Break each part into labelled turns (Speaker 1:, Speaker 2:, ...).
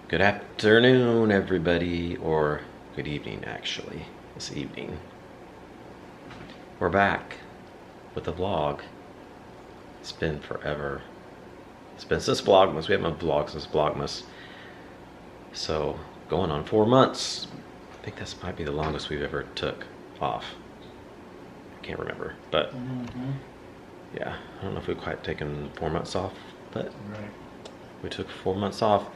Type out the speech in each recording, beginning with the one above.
Speaker 1: Good afternoon, everybody, or good evening, actually. This evening. We're back with the vlog. It's been forever. It's been since Vlogmas. We haven't vlogged since Vlogmas. So, going on 4 months. I think this might be the longest we've ever took off. I can't remember, but yeah, I don't know if we've quite taken 4 months off, but we took 4 months off.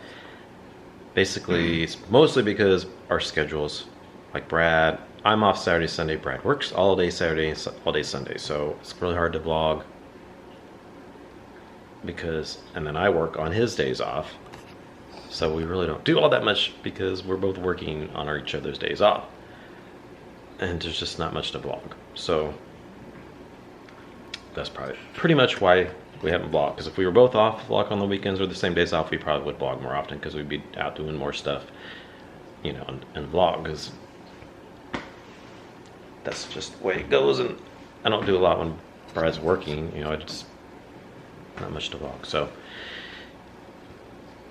Speaker 1: Basically, it's mostly because our schedules, like Brad, I'm off Saturday, Sunday. Brad works all day Saturday, all day Sunday. So it's really hard to vlog and then I work on his days off. So we really don't do all that much because we're both working on each other's days off. And there's just not much to vlog. So that's probably pretty much why we haven't vlogged, because if we were both off, vlog on the weekends or the same days off, we probably would vlog more often because we'd be out doing more stuff, you know, and vlog, because that's just the way it goes. And I don't do a lot when Brad's working, you know, it's not much to vlog. So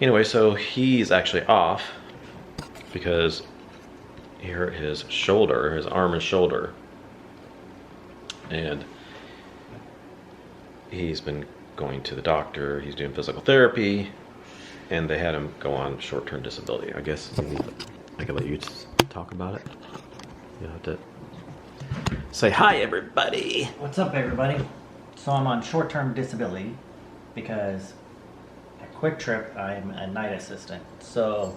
Speaker 1: anyway, so he's actually off because he hurt his shoulder, his arm and shoulder, and he's been going to the doctor. He's doing physical therapy, and they had him go on short-term disability. I guess I could let you talk about it. You have to say hi, everybody.
Speaker 2: What's up, everybody? So I'm on short-term disability because at Quick Trip I'm a night assistant. So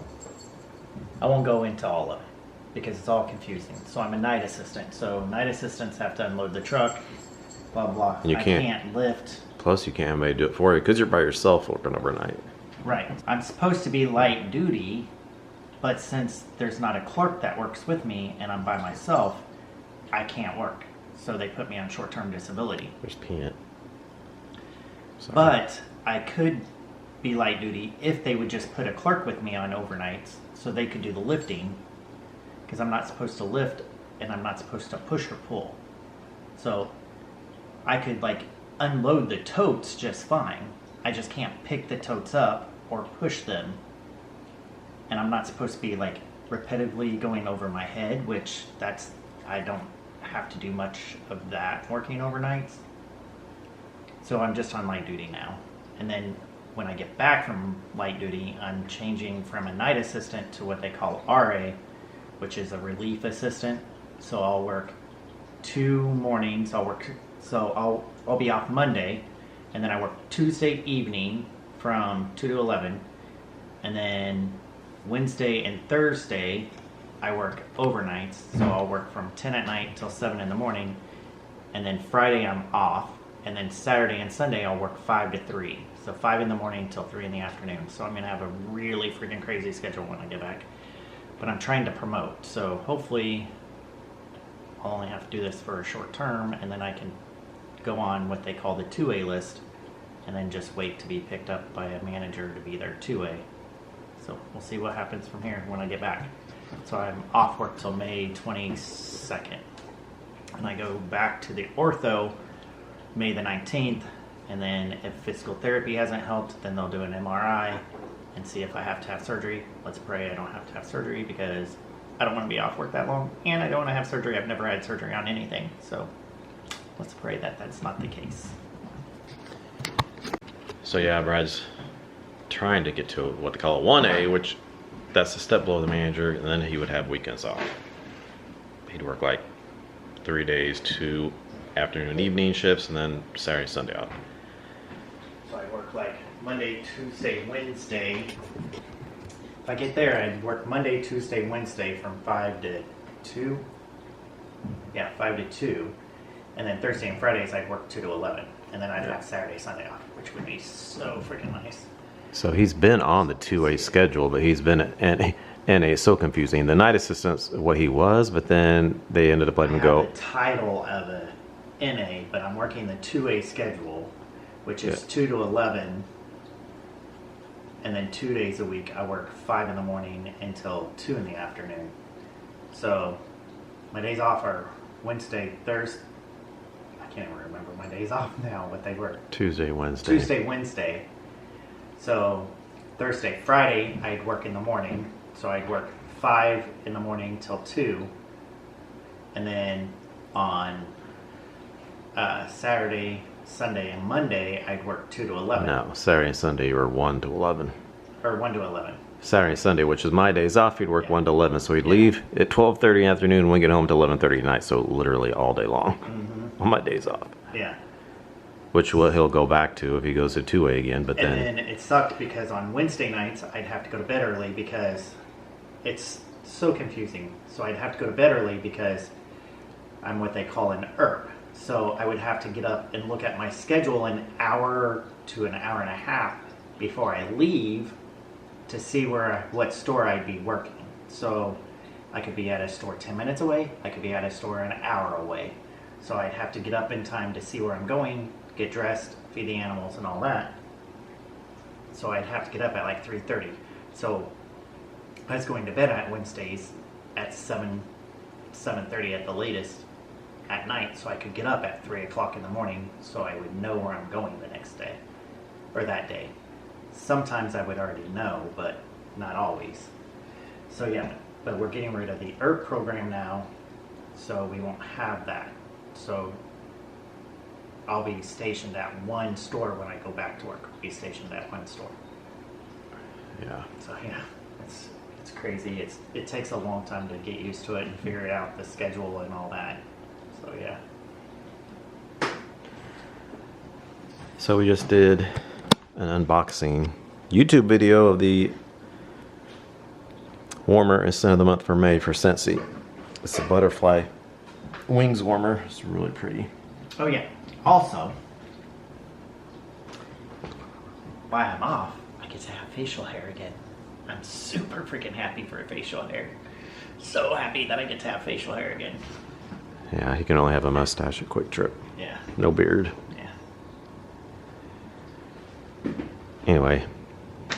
Speaker 2: I won't go into all of it because it's all confusing. So I'm a night assistant. So night assistants have to unload the truck, blah blah.
Speaker 1: And you can't.
Speaker 2: I can't lift.
Speaker 1: Plus, you can't have anybody do it for you because you're by yourself working overnight.
Speaker 2: Right. I'm supposed to be light duty, but since there's not a clerk that works with me and I'm by myself, I can't work. So they put me on short-term disability.
Speaker 1: There's Peanut. Sorry.
Speaker 2: But I could be light duty if they would just put a clerk with me on overnights so they could do the lifting, because I'm not supposed to lift and I'm not supposed to push or pull. So I could like unload the totes just fine. I just can't pick the totes up or push them. And I'm not supposed to be like repetitively going over my head, which I don't have to do much of that working overnights. So I'm just on light duty now. And then when I get back from light duty, I'm changing from a night assistant to what they call RA, which is a relief assistant. So I'll work 2 mornings. I'll be off Monday, and then I work Tuesday evening from 2 to 11, and then Wednesday and Thursday I work overnights. So I'll work from 10 at night till 7 in the morning, and then Friday I'm off, and then Saturday and Sunday I'll work 5 to 3. So 5 in the morning till 3 in the afternoon. So I'm gonna have a really freaking crazy schedule when I get back. But I'm trying to promote, so hopefully I'll only have to do this for a short term, and then I can go on what they call the 2A list, and then just wait to be picked up by a manager to be their 2A. So we'll see what happens from here when I get back. So I'm off work till May 22nd. And I go back to the ortho May the 19th, and then if physical therapy hasn't helped, then they'll do an MRI and see if I have to have surgery. Let's pray I don't have to have surgery, because I don't want to be off work that long, and I don't want to have surgery. I've never had surgery on anything, so let's pray that that's not the case.
Speaker 1: So yeah, Brad's trying to get to what they call a 1A, which that's a step below the manager, and then he would have weekends off. He'd work like 3 days, 2 afternoon and evening shifts, and then Saturday, Sunday off.
Speaker 2: So I work like Monday, Tuesday, Wednesday. If I get there, I'd work Monday, Tuesday, Wednesday from 5 to 2. Yeah, 5 to 2. And then Thursday and Fridays, I'd work 2 to 11. And then I'd have Saturday, Sunday off, which would be so freaking nice.
Speaker 1: So he's been on the 2A schedule, but he's been and it's so confusing. The night assistant's what he was, but then they ended up letting him go.
Speaker 2: I have the title of a NA, but I'm working the 2A schedule, which is 2 to 11. And then 2 days a week, I work 5 in the morning until 2 in the afternoon. So my days off are Wednesday, Thursday. I can't even remember my days off now, but they were
Speaker 1: Tuesday, Wednesday.
Speaker 2: So Thursday. Friday, I'd work in the morning. So I'd work 5 in the morning till 2. And then on Saturday, Sunday, and Monday, I'd work 2 to 11.
Speaker 1: No, Saturday and Sunday you were 1 to 11.
Speaker 2: Or 1 to 11.
Speaker 1: Saturday and Sunday, which is my days off, he'd work 1 to 11. So he'd leave at 12:30 in the afternoon and we get home to 11:30 at night. So literally all day long on my days off.
Speaker 2: Yeah.
Speaker 1: Which he'll go back to if he goes to 2A again. But
Speaker 2: And then it sucked because on Wednesday nights, I'd have to go to bed early because it's so confusing. So I'd have to go to bed early because I'm what they call an ERP. So I would have to get up and look at my schedule an hour to an hour and a half before I leave to see what store I'd be working. So I could be at a store 10 minutes away. I could be at a store an hour away. So I'd have to get up in time to see where I'm going, get dressed, feed the animals and all that. So I'd have to get up at like 3:30. So I was going to bed at Wednesdays at 7:30 at the latest at night, so I could get up at 3 o'clock in the morning so I would know where I'm going the next day, or that day. Sometimes I would already know, but not always. So yeah, but we're getting rid of the ERP program now, so we won't have that. So I'll be stationed at one store when I go back to work. I'll be stationed at one store.
Speaker 1: yeah.
Speaker 2: So yeah, it's crazy. It takes a long time to get used to it and figure out the schedule and all that. So yeah.
Speaker 1: So we just did an unboxing YouTube video of the warmer and scent of the month for May for Scentsy. It's a butterfly wings warmer. It's really pretty.
Speaker 2: Oh yeah. Also, while I'm off, I get to have facial hair again. I'm super freaking happy for facial hair. So happy that I get to have facial hair again.
Speaker 1: Yeah, he can only have a mustache at Quick Trip.
Speaker 2: Yeah.
Speaker 1: No beard.
Speaker 2: Yeah.
Speaker 1: Anyway,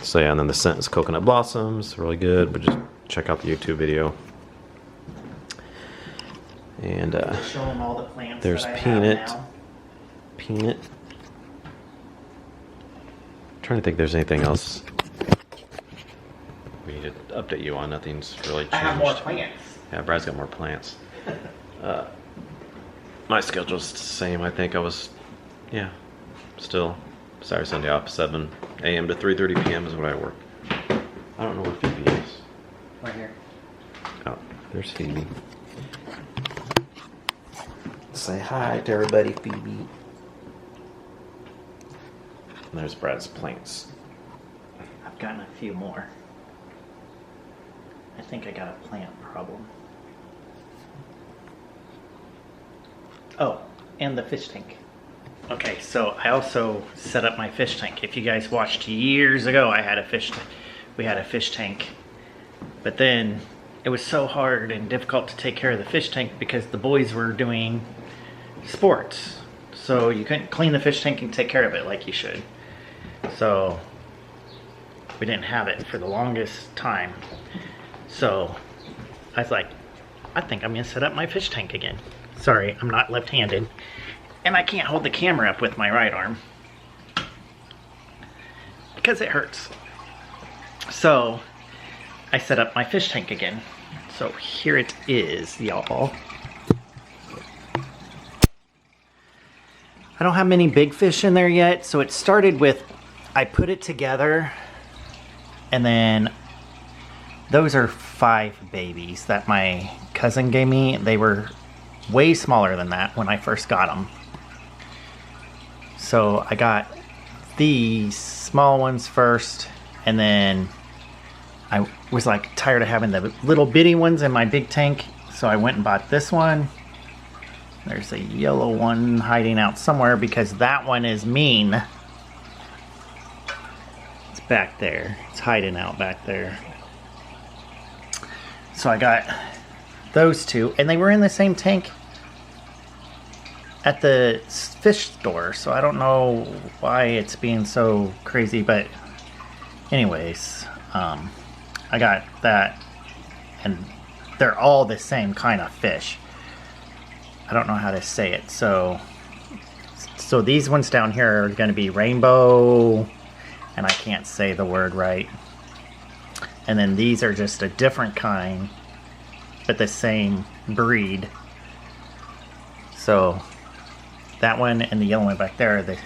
Speaker 1: so yeah, and then the scent is coconut blossoms, really good, but just check out the YouTube video. And
Speaker 2: Show them all the plants.
Speaker 1: there's
Speaker 2: that I
Speaker 1: peanut.
Speaker 2: have now.
Speaker 1: Peanut. Trying to think if there's anything else we need to update you on. Nothing's really changed.
Speaker 2: I have more plants.
Speaker 1: Yeah, Brad's got more plants. My schedule's the same. I think I was, yeah, still Saturday, Sunday off, 7 a.m. to 3:30 p.m. is what I work. I don't know where Phoebe is.
Speaker 2: Right here.
Speaker 1: Oh, there's Phoebe. Say hi to everybody, Phoebe. And there's Brad's plants.
Speaker 2: I've gotten a few more. I think I got a plant problem. Oh, and the fish tank. Okay, so I also set up my fish tank. If you guys watched years ago, I had a fish tank. We had a fish tank. But then it was so hard and difficult to take care of the fish tank because the boys were doing sports. So you couldn't clean the fish tank and take care of it like you should. So we didn't have it for the longest time. So I was like, I think I'm gonna set up my fish tank again. Sorry, I'm not left-handed. And I can't hold the camera up with my right arm because it hurts. So I set up my fish tank again. So here it is, y'all. I don't have many big fish in there yet. So it started with, I put it together and then those are 5 babies that my cousin gave me. They were way smaller than that when I first got them. So I got these small ones first, and then I was like tired of having the little bitty ones in my big tank, so I went and bought this one. There's a yellow one hiding out somewhere because that one is mean. It's back there. It's hiding out back there. So I got those 2, and they were in the same tank at the fish store, so I don't know why it's being so crazy, but anyways, I got that, and they're all the same kind of fish. I don't know how to say it. So these ones down here are going to be rainbow and I can't say the word right. And then these are just a different kind, but the same breed. So that one and the yellow one back there are the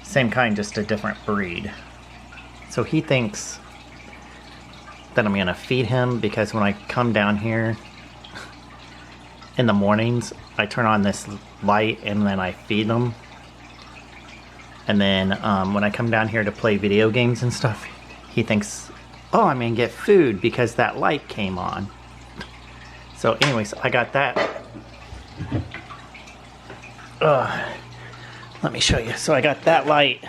Speaker 2: same kind, just a different breed. So he thinks that I'm gonna feed him, because when I come down here in the mornings, I turn on this light and then I feed them. And then when I come down here to play video games and stuff, he thinks, oh, I'm gonna get food because that light came on. So anyways, I got that. Let me show you. So I got that light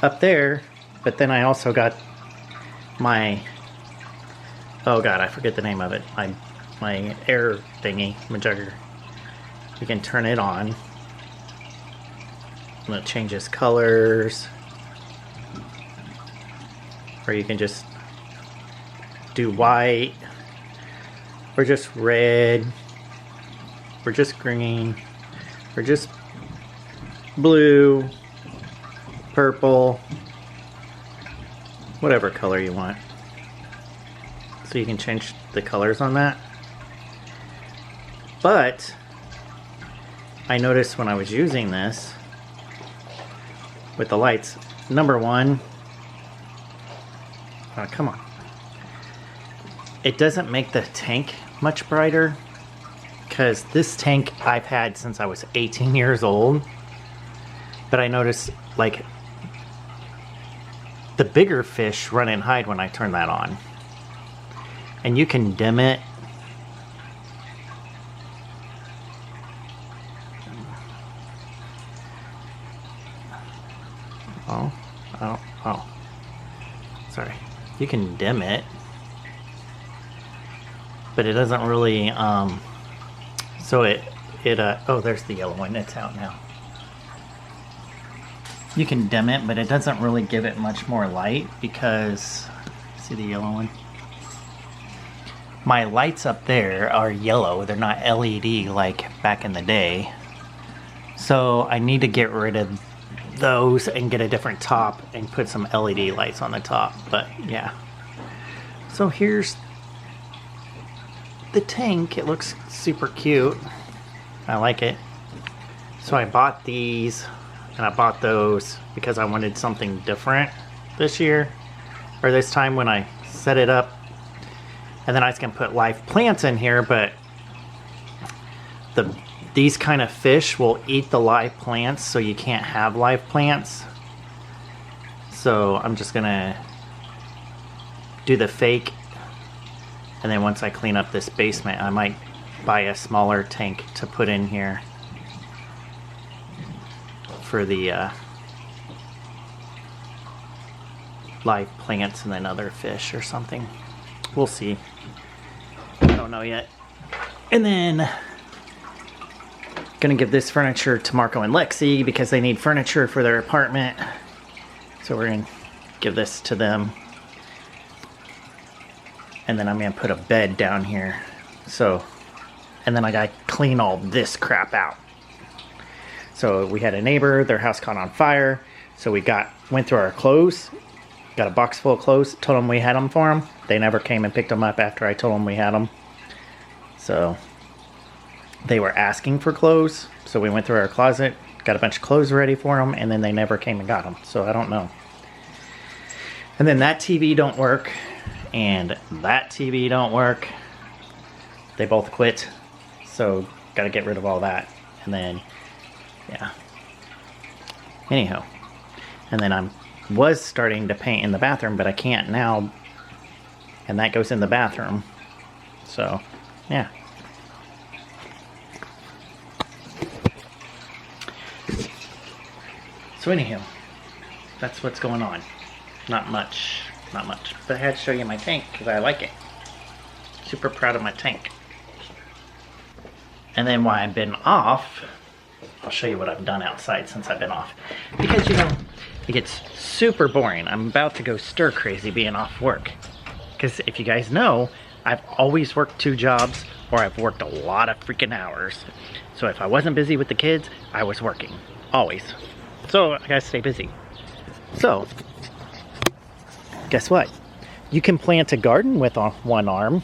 Speaker 2: up there, but then I also got my, oh god, I forget the name of it. My air thingy, majugger. You can turn it on. And it changes colors. Or you can just do white, or just red, or just green, or just blue, purple, whatever color you want. So you can change the colors on that. But I noticed when I was using this with the lights, number one, oh, come on, it doesn't make the tank much brighter, because this tank I've had since I was 18 years old. But I noticed, like, the bigger fish run and hide when I turn that on. And you can dim it. Oh. Sorry. You can dim it. But it doesn't really, so oh, there's the yellow one. It's out now. You can dim it, but it doesn't really give it much more light, because, see the yellow one? My lights up there are yellow. They're not LED like back in the day. So I need to get rid of those and get a different top and put some LED lights on the top. But yeah. So here's the tank. It looks super cute. I like it. So I bought these. And I bought those because I wanted something different this year, or this time when I set it up. And then I was gonna put live plants in here, but these kind of fish will eat the live plants, so you can't have live plants. So I'm just gonna do the fake, and then once I clean up this basement, I might buy a smaller tank to put in here for the live plants, and then other fish or something. We'll see. I don't know yet. And then gonna give this furniture to Marco and Lexi because they need furniture for their apartment. So we're gonna give this to them. And then I'm gonna put a bed down here. So, and then I gotta clean all this crap out. So we had a neighbor, their house caught on fire. So we went through our clothes, got a box full of clothes, told them we had them for them. They never came and picked them up after I told them we had them. So they were asking for clothes. So we went through our closet, got a bunch of clothes ready for them, and then they never came and got them. So I don't know. And then that TV don't work, and that TV don't work. They both quit. So gotta get rid of all that. And then yeah. Anyhow. And then I was starting to paint in the bathroom, but I can't now. And that goes in the bathroom. So, yeah. So anyhow, that's what's going on. Not much. But I had to show you my tank because I like it. Super proud of my tank. And then while I've been off, I'll show you what I've done outside since I've been off. Because, you know, it gets super boring. I'm about to go stir crazy being off work. Because if you guys know, I've always worked 2 jobs, or I've worked a lot of freaking hours. So if I wasn't busy with the kids, I was working. Always. So I gotta stay busy. So, guess what? You can plant a garden with one arm.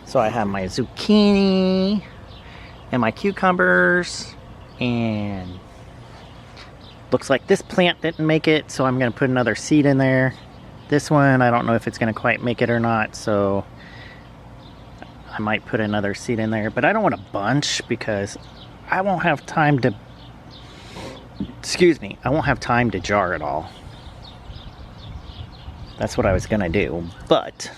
Speaker 2: So I have my zucchini and my cucumbers, and looks like this plant didn't make it, so I'm going to put another seed in there. This one, I don't know if it's going to quite make it or not, so I might put another seed in there. But I don't want a bunch because I won't have time to, I won't have time to jar it all. That's what I was going to do, but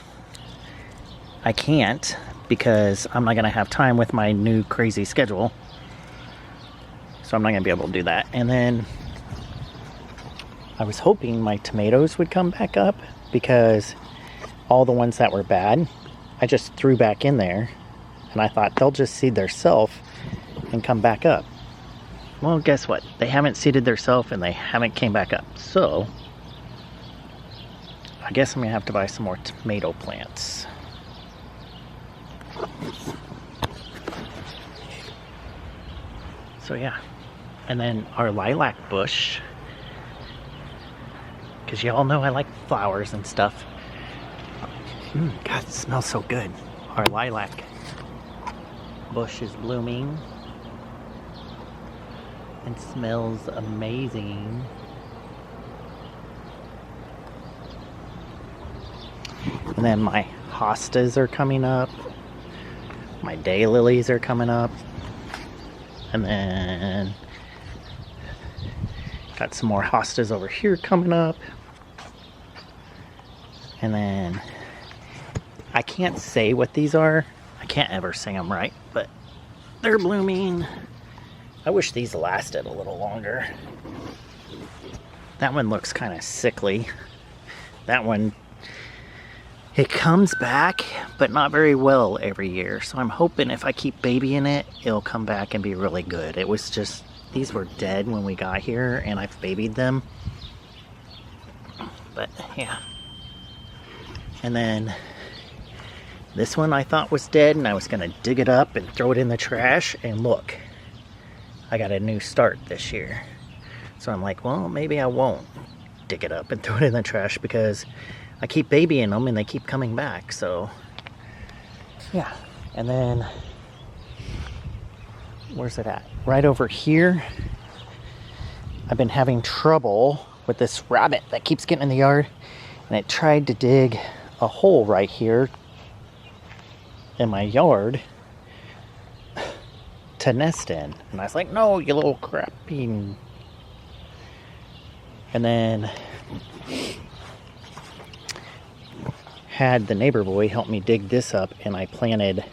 Speaker 2: I can't because I'm not going to have time with my new crazy schedule. So I'm not going to be able to do that. And then I was hoping my tomatoes would come back up because all the ones that were bad, I just threw back in there. And I thought they'll just seed theirself and come back up. Well, guess what? They haven't seeded theirself and they haven't came back up. So I guess I'm going to have to buy some more tomato plants. So yeah. And then our lilac bush, because y'all know I like flowers and stuff. God, it smells so good. Our lilac bush is blooming and smells amazing. And then my hostas are coming up. My daylilies are coming up. And then got some more hostas over here coming up. And then I can't say what these are. I can't ever say them right, but they're blooming. I wish these lasted a little longer. That one looks kind of sickly. That one, it comes back, but not very well every year. So I'm hoping if I keep babying it, it'll come back and be really good. It was just, these were dead when we got here, and I've babied them. But yeah. And then this one I thought was dead, and I was gonna dig it up and throw it in the trash, and look, I got a new start this year. So I'm like, well, maybe I won't dig it up and throw it in the trash because I keep babying them and they keep coming back. So yeah. And then where's it at? Right over here. I've been having trouble with this rabbit that keeps getting in the yard, and it tried to dig a hole right here in my yard to nest in. And I was like, no, you little crappy. And then had the neighbor boy help me dig this up, and I planted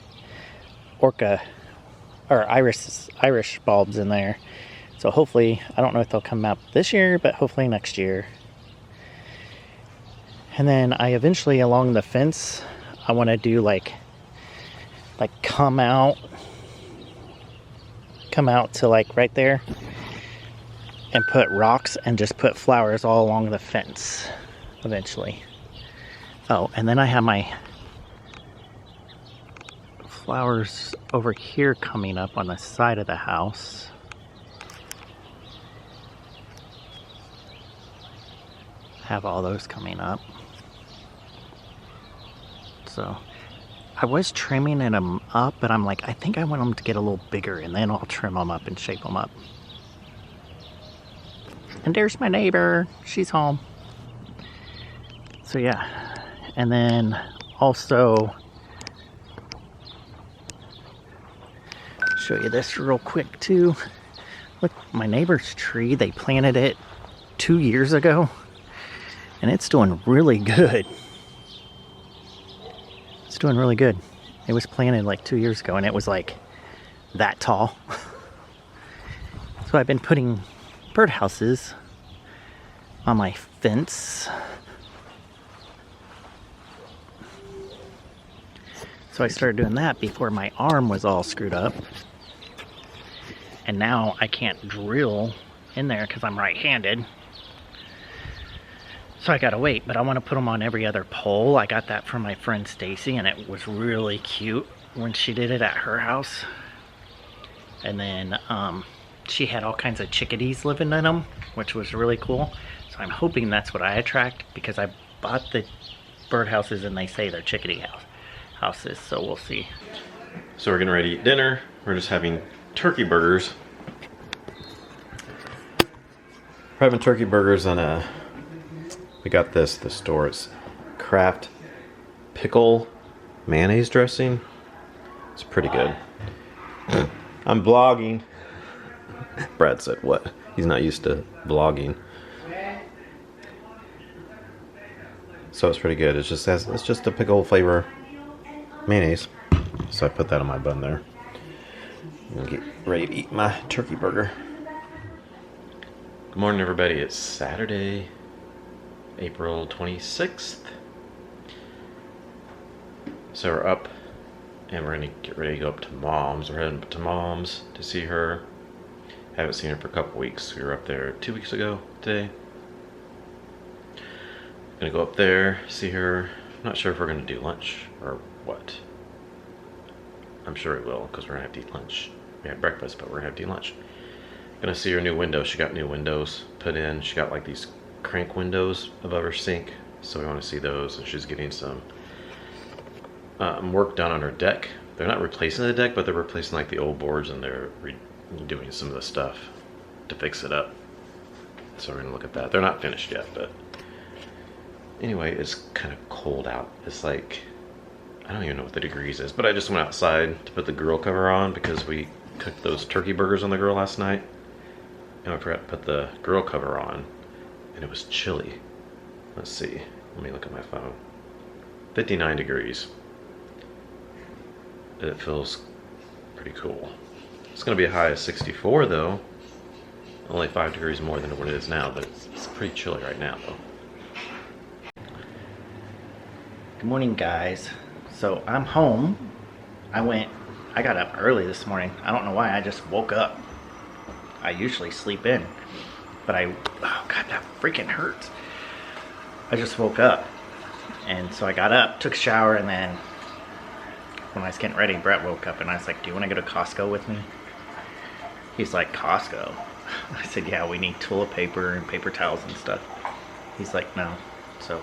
Speaker 2: Irish bulbs in there. So hopefully, I don't know if they'll come out this year, but hopefully next year. And then I eventually, along the fence, I want to do like come out to like right there and put rocks and just put flowers all along the fence eventually. Oh, and then I have my flowers over here coming up on the side of the house. Have all those coming up. So I was trimming them up, but I'm like, I think I want them to get a little bigger, and then I'll trim them up and shape them up. And there's my neighbor. She's home. So yeah. And then also show you this real quick too. Look, my neighbor's tree, they planted it 2 years ago, and it's doing really good. It's doing really good. It was planted like 2 years ago, and it was like that tall. So I've been putting birdhouses on my fence. So I started doing that before my arm was all screwed up. And now I can't drill in there because I'm right-handed. So I gotta wait, but I want to put them on every other pole. I got that from my friend Stacy, and it was really cute when she did it at her house. And then she had all kinds of chickadees living in them, which was really cool. So So I'm hoping that's what I attract, because I bought the birdhouses and they say they're chickadee houses, so we'll see.
Speaker 1: So we're getting ready to eat dinner. We're just having turkey burgers. We're having turkey burgers on we got this at the store. It's Kraft pickle mayonnaise dressing. It's pretty good. I'm vlogging. Brad said what? He's not used to vlogging. So it's pretty good. It's just a pickle flavor mayonnaise. So I put that on my bun there. I'm gonna get ready to eat my turkey burger. Good morning, everybody. It's Saturday, April 26th. So we're up and we're gonna get ready to go up to Mom's. We're heading to Mom's to see her. Haven't seen her for a couple weeks. We were up there 2 weeks ago today. Gonna go up there, see her. I'm not sure if we're gonna do lunch or what. I'm sure we will, because we're gonna have to eat lunch. We had breakfast, but we're gonna have to eat lunch. Gonna see her new window. She got new windows put in. She got like these crank windows above her sink, so we want to see those. And she's getting some work done on her deck. They're not replacing the deck, but they're replacing like the old boards, and they're doing some of the stuff to fix it up. So we're gonna look at that. They're not finished yet, but anyway, it's kind of cold out. It's like, I don't even know what the degrees is, but I just went outside to put the grill cover on because we cooked those turkey burgers on the grill last night. And I forgot to put the grill cover on, and it was chilly. Let's see. Let me look at my phone. 59 degrees. It feels pretty cool. It's going to be a high of 64 though. Only 5 degrees more than what it is now, but it's pretty chilly right now though.
Speaker 2: Good morning, guys. So I'm home. I got up early this morning. I don't know why, I just woke up. I usually sleep in, but oh God, that freaking hurts. I just woke up, and so I got up, took a shower, and then when I was getting ready, Brett woke up and I was like, do you want to go to Costco with me? He's like, Costco? I said, yeah, we need toilet paper and paper towels and stuff. He's like, no. So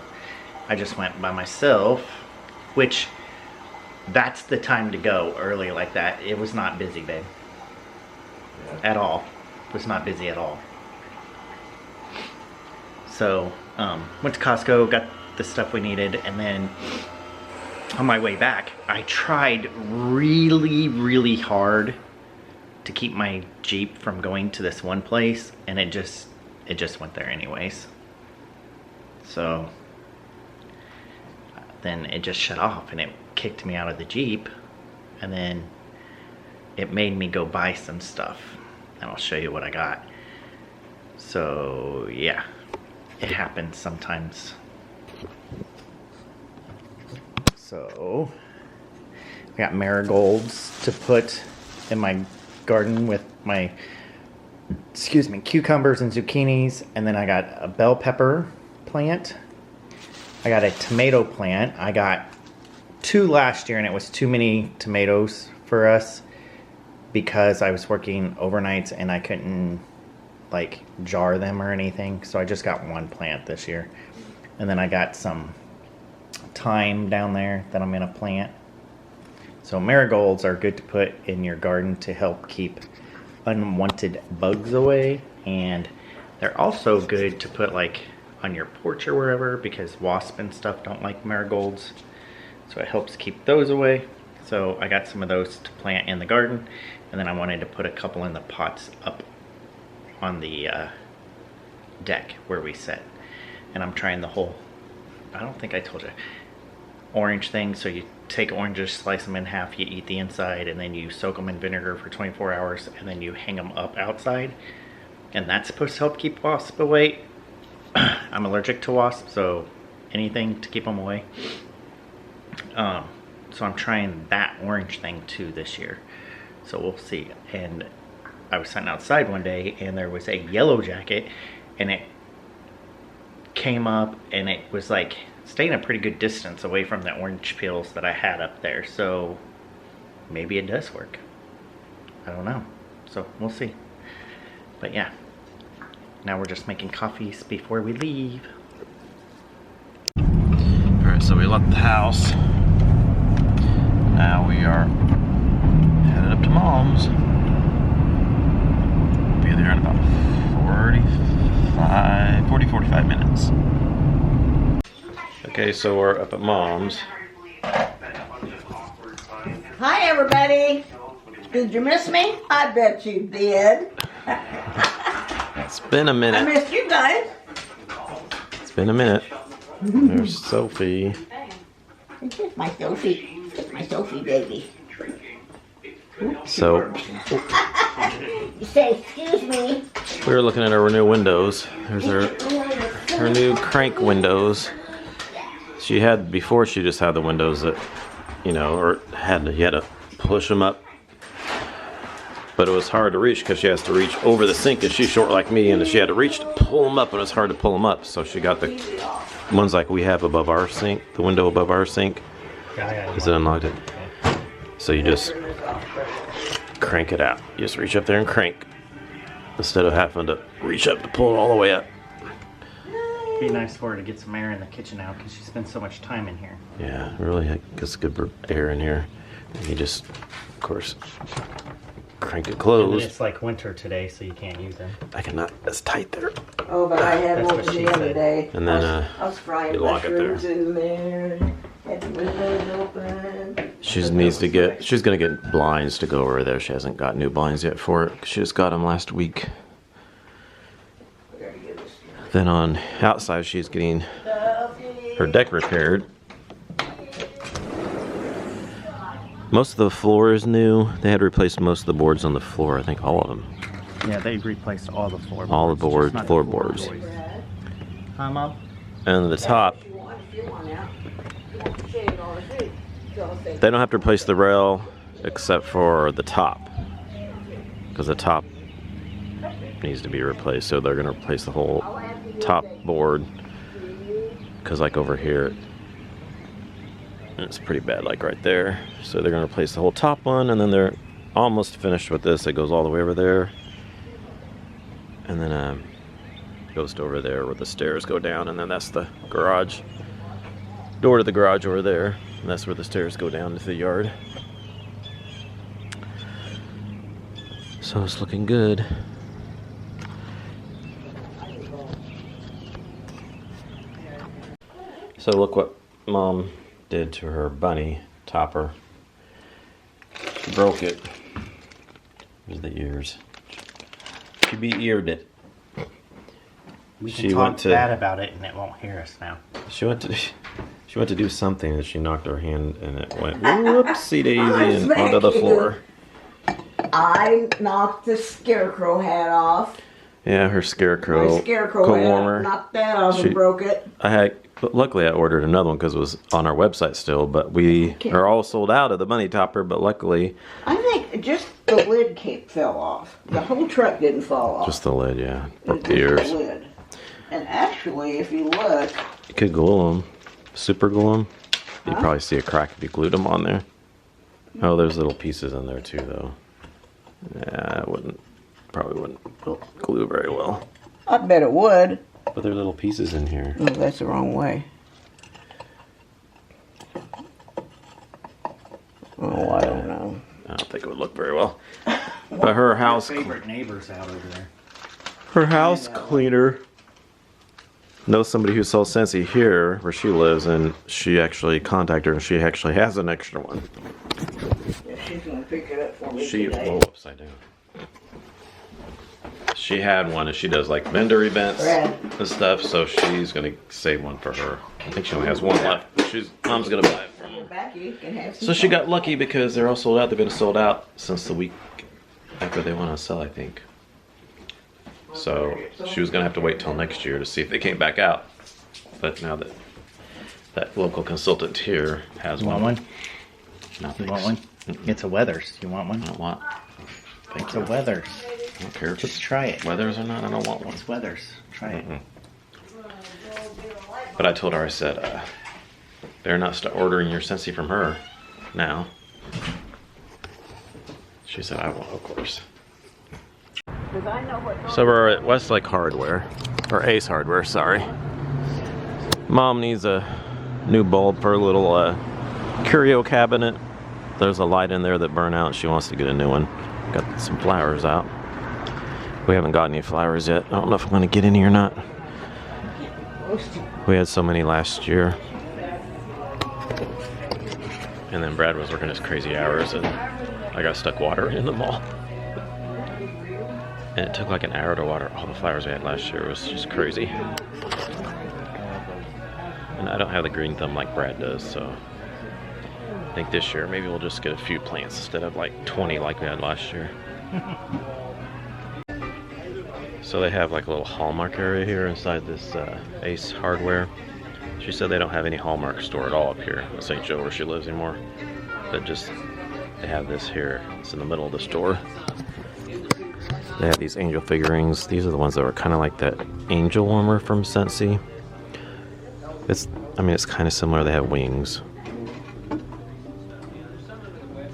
Speaker 2: I just went by myself, which that's the time to go early like that. It was not busy, babe. At all. It was not busy at all. So went to Costco, got the stuff we needed, and then on my way back, I tried really hard to keep my Jeep from going to this one place, and it just went there anyways. So then it just shut off, and it kicked me out of the Jeep, and then it made me go buy some stuff, and I'll show you what I got. So yeah, it happens sometimes. So I got marigolds to put in my garden with my, cucumbers and zucchinis, and then I got a bell pepper plant. I got a tomato plant. I got 2 last year, and it was too many tomatoes for us because I was working overnights and I couldn't like jar them or anything. So I just got 1 plant this year. And then I got some thyme down there that I'm gonna plant. So marigolds are good to put in your garden to help keep unwanted bugs away, and they're also good to put like on your porch or wherever, because wasps and stuff don't like marigolds, so it helps keep those away. So I got some of those to plant in the garden, and then I wanted to put a couple in the pots up on the deck where we sit. And I'm trying the whole, I don't think I told you, orange thing. So you take oranges, slice them in half, you eat the inside, and then you soak them in vinegar for 24 hours, and then you hang them up outside, and that's supposed to help keep wasps away. I'm allergic to wasps, so anything to keep them away. So I'm trying that orange thing too this year, so we'll see. And I was sitting outside one day, and there was a yellow jacket, and it came up, and it was like staying a pretty good distance away from the orange peels that I had up there. So maybe it does work. I don't know. So we'll see. But yeah, Now we're just making coffees before we leave.
Speaker 1: Alright, so we left the house. Now we are headed up to Mom's. Be there in about 45 minutes. Okay, so we're up at Mom's.
Speaker 3: Hi, everybody. Did you miss me? I bet you did.
Speaker 1: It's been a
Speaker 3: I
Speaker 1: minute.
Speaker 3: missed you guys.
Speaker 1: It's been a minute. There's Sophie.
Speaker 3: It's my Sophie. It's my Sophie baby.
Speaker 1: So
Speaker 3: You say, excuse me.
Speaker 1: we were looking at our new windows. There's her new crank windows. She had before. She just had the windows that, you know, or you had to push them up. But it was hard to reach because she has to reach over the sink, and she's short like me, and she had to reach to pull them up, and it was hard to pull them up. So she got the ones like we have above our sink, the window above our sink. Is it unlocked? So you just crank it out. You just reach up there and crank instead of having to reach up to pull it all the way up.
Speaker 2: It'd be nice for her to get some air in the kitchen now because she spends so much time in here.
Speaker 1: Yeah, really gets good air in here. And you just, of course, crank it
Speaker 2: And
Speaker 1: closed.
Speaker 2: it's like winter today, so you can't use them.
Speaker 1: I cannot. It's tight there.
Speaker 3: Oh, but I had
Speaker 2: That's
Speaker 3: one
Speaker 2: what
Speaker 3: the
Speaker 2: she
Speaker 3: other
Speaker 2: said.
Speaker 3: day.
Speaker 1: And then
Speaker 3: I was frying
Speaker 1: you lock it there.
Speaker 3: mushrooms in there. Had the windows open.
Speaker 1: She needs to get. She's gonna get blinds to go over there. She hasn't got new blinds yet for it. She just got them last week. Then on outside, she's getting her deck repaired. Most of the floor is new. They had to replace most of the boards on the floor. I think all of them.
Speaker 2: Yeah, they replaced all the floorboards.
Speaker 1: All the
Speaker 2: just not the
Speaker 1: floorboards.
Speaker 2: Huh, Mom?
Speaker 1: And the top, they don't have to replace the rail except for the top, because the top needs to be replaced. So they're going to replace the whole top board, because like over here it's pretty bad, like right there. So they're going to replace the whole top one, and then they're almost finished with this. It goes all the way over there, and then it goes to over there where the stairs go down, and then that's the garage door to the garage over there, and that's where the stairs go down to the yard. So it's looking good. So look what Mom did to her bunny topper. She broke it. Here's the ears. She be-eared it.
Speaker 2: We
Speaker 1: She
Speaker 2: can talk
Speaker 1: went to-
Speaker 2: bad about it and it won't hear us now.
Speaker 1: She went to do something, and she knocked her hand, and it went whoopsie daisy and onto the floor.
Speaker 3: I knocked the Scarecrow hat off.
Speaker 1: Yeah, her Scarecrow
Speaker 3: My Scarecrow
Speaker 1: coat
Speaker 3: hat.
Speaker 1: warmer.
Speaker 3: Knocked that off
Speaker 1: She-
Speaker 3: and broke it.
Speaker 1: Luckily I ordered another one because it was on our website still, but we are all sold out of the bunny topper. But luckily,
Speaker 3: I think just the lid fell off. The whole truck didn't fall off.
Speaker 1: just the lid, yeah, broke
Speaker 3: Just
Speaker 1: the ears.
Speaker 3: the lid. And actually, if you look,
Speaker 1: You could glue them, super glue them. You'd probably see a crack if you glued them on there. Oh, there's little pieces in there too, though. Yeah, it probably wouldn't glue very well.
Speaker 3: I bet it would.
Speaker 1: But there are little pieces in here.
Speaker 3: Oh, that's the wrong way. Oh, I don't know.
Speaker 1: I don't think it would look very well. But her house,
Speaker 2: Favorite neighbors out over there.
Speaker 1: her house cleaner knows somebody who sells Scentsy here where she lives, and she actually contacted her, and she actually has an extra one.
Speaker 3: Yeah, she's gonna pick it up for me
Speaker 1: She
Speaker 3: today.
Speaker 1: upside down. She had one, and she does like vendor events
Speaker 3: Brad.
Speaker 1: and stuff, so she's gonna save one for her. I think she only has one left. Mom's gonna buy it from her.
Speaker 3: Back, you can have some
Speaker 1: So she
Speaker 3: fun.
Speaker 1: got lucky because they're all sold out. They've been sold out since the week after they went on sale, I think. So she was gonna have to wait till next year to see if they came back out. But now that that local consultant here has
Speaker 2: You
Speaker 1: one.
Speaker 2: want one?
Speaker 1: No,
Speaker 2: You
Speaker 1: thanks.
Speaker 2: want one? It's a Weathers. You want one?
Speaker 1: I don't want. Thank
Speaker 2: It's
Speaker 1: you.
Speaker 2: a Weathers.
Speaker 1: I don't care if
Speaker 2: Just
Speaker 1: it's
Speaker 2: try it.
Speaker 1: Weathers or not. I don't want one.
Speaker 2: It's Weathers. Try it.
Speaker 1: But I told her, I said, they're not ordering your Sensei from her now. She said, I will, of course. So we're at Westlake Hardware, or Ace Hardware, sorry. Mom needs a new bulb for a little curio cabinet. There's a light in there that burned out. She wants to get a new one. Got some flowers out. We haven't got any flowers yet. I don't know if I'm going to get any or not. We had so many last year. And then Brad was working his crazy hours and I got stuck watering in the mall. And it took like an hour to water all the flowers we had last year. It was just crazy. And I don't have the green thumb like Brad does, so I think this year maybe we'll just get a few plants instead of like 20 like we had last year. So they have like a little Hallmark area here inside this Ace Hardware. She said they don't have any Hallmark store at all up here in St. Joe where she lives anymore. But just, they have this here. It's in the middle of the store. They have these angel figurines. These are the ones that were kind of like that angel warmer from Scentsy. I mean, it's kind of similar. They have wings.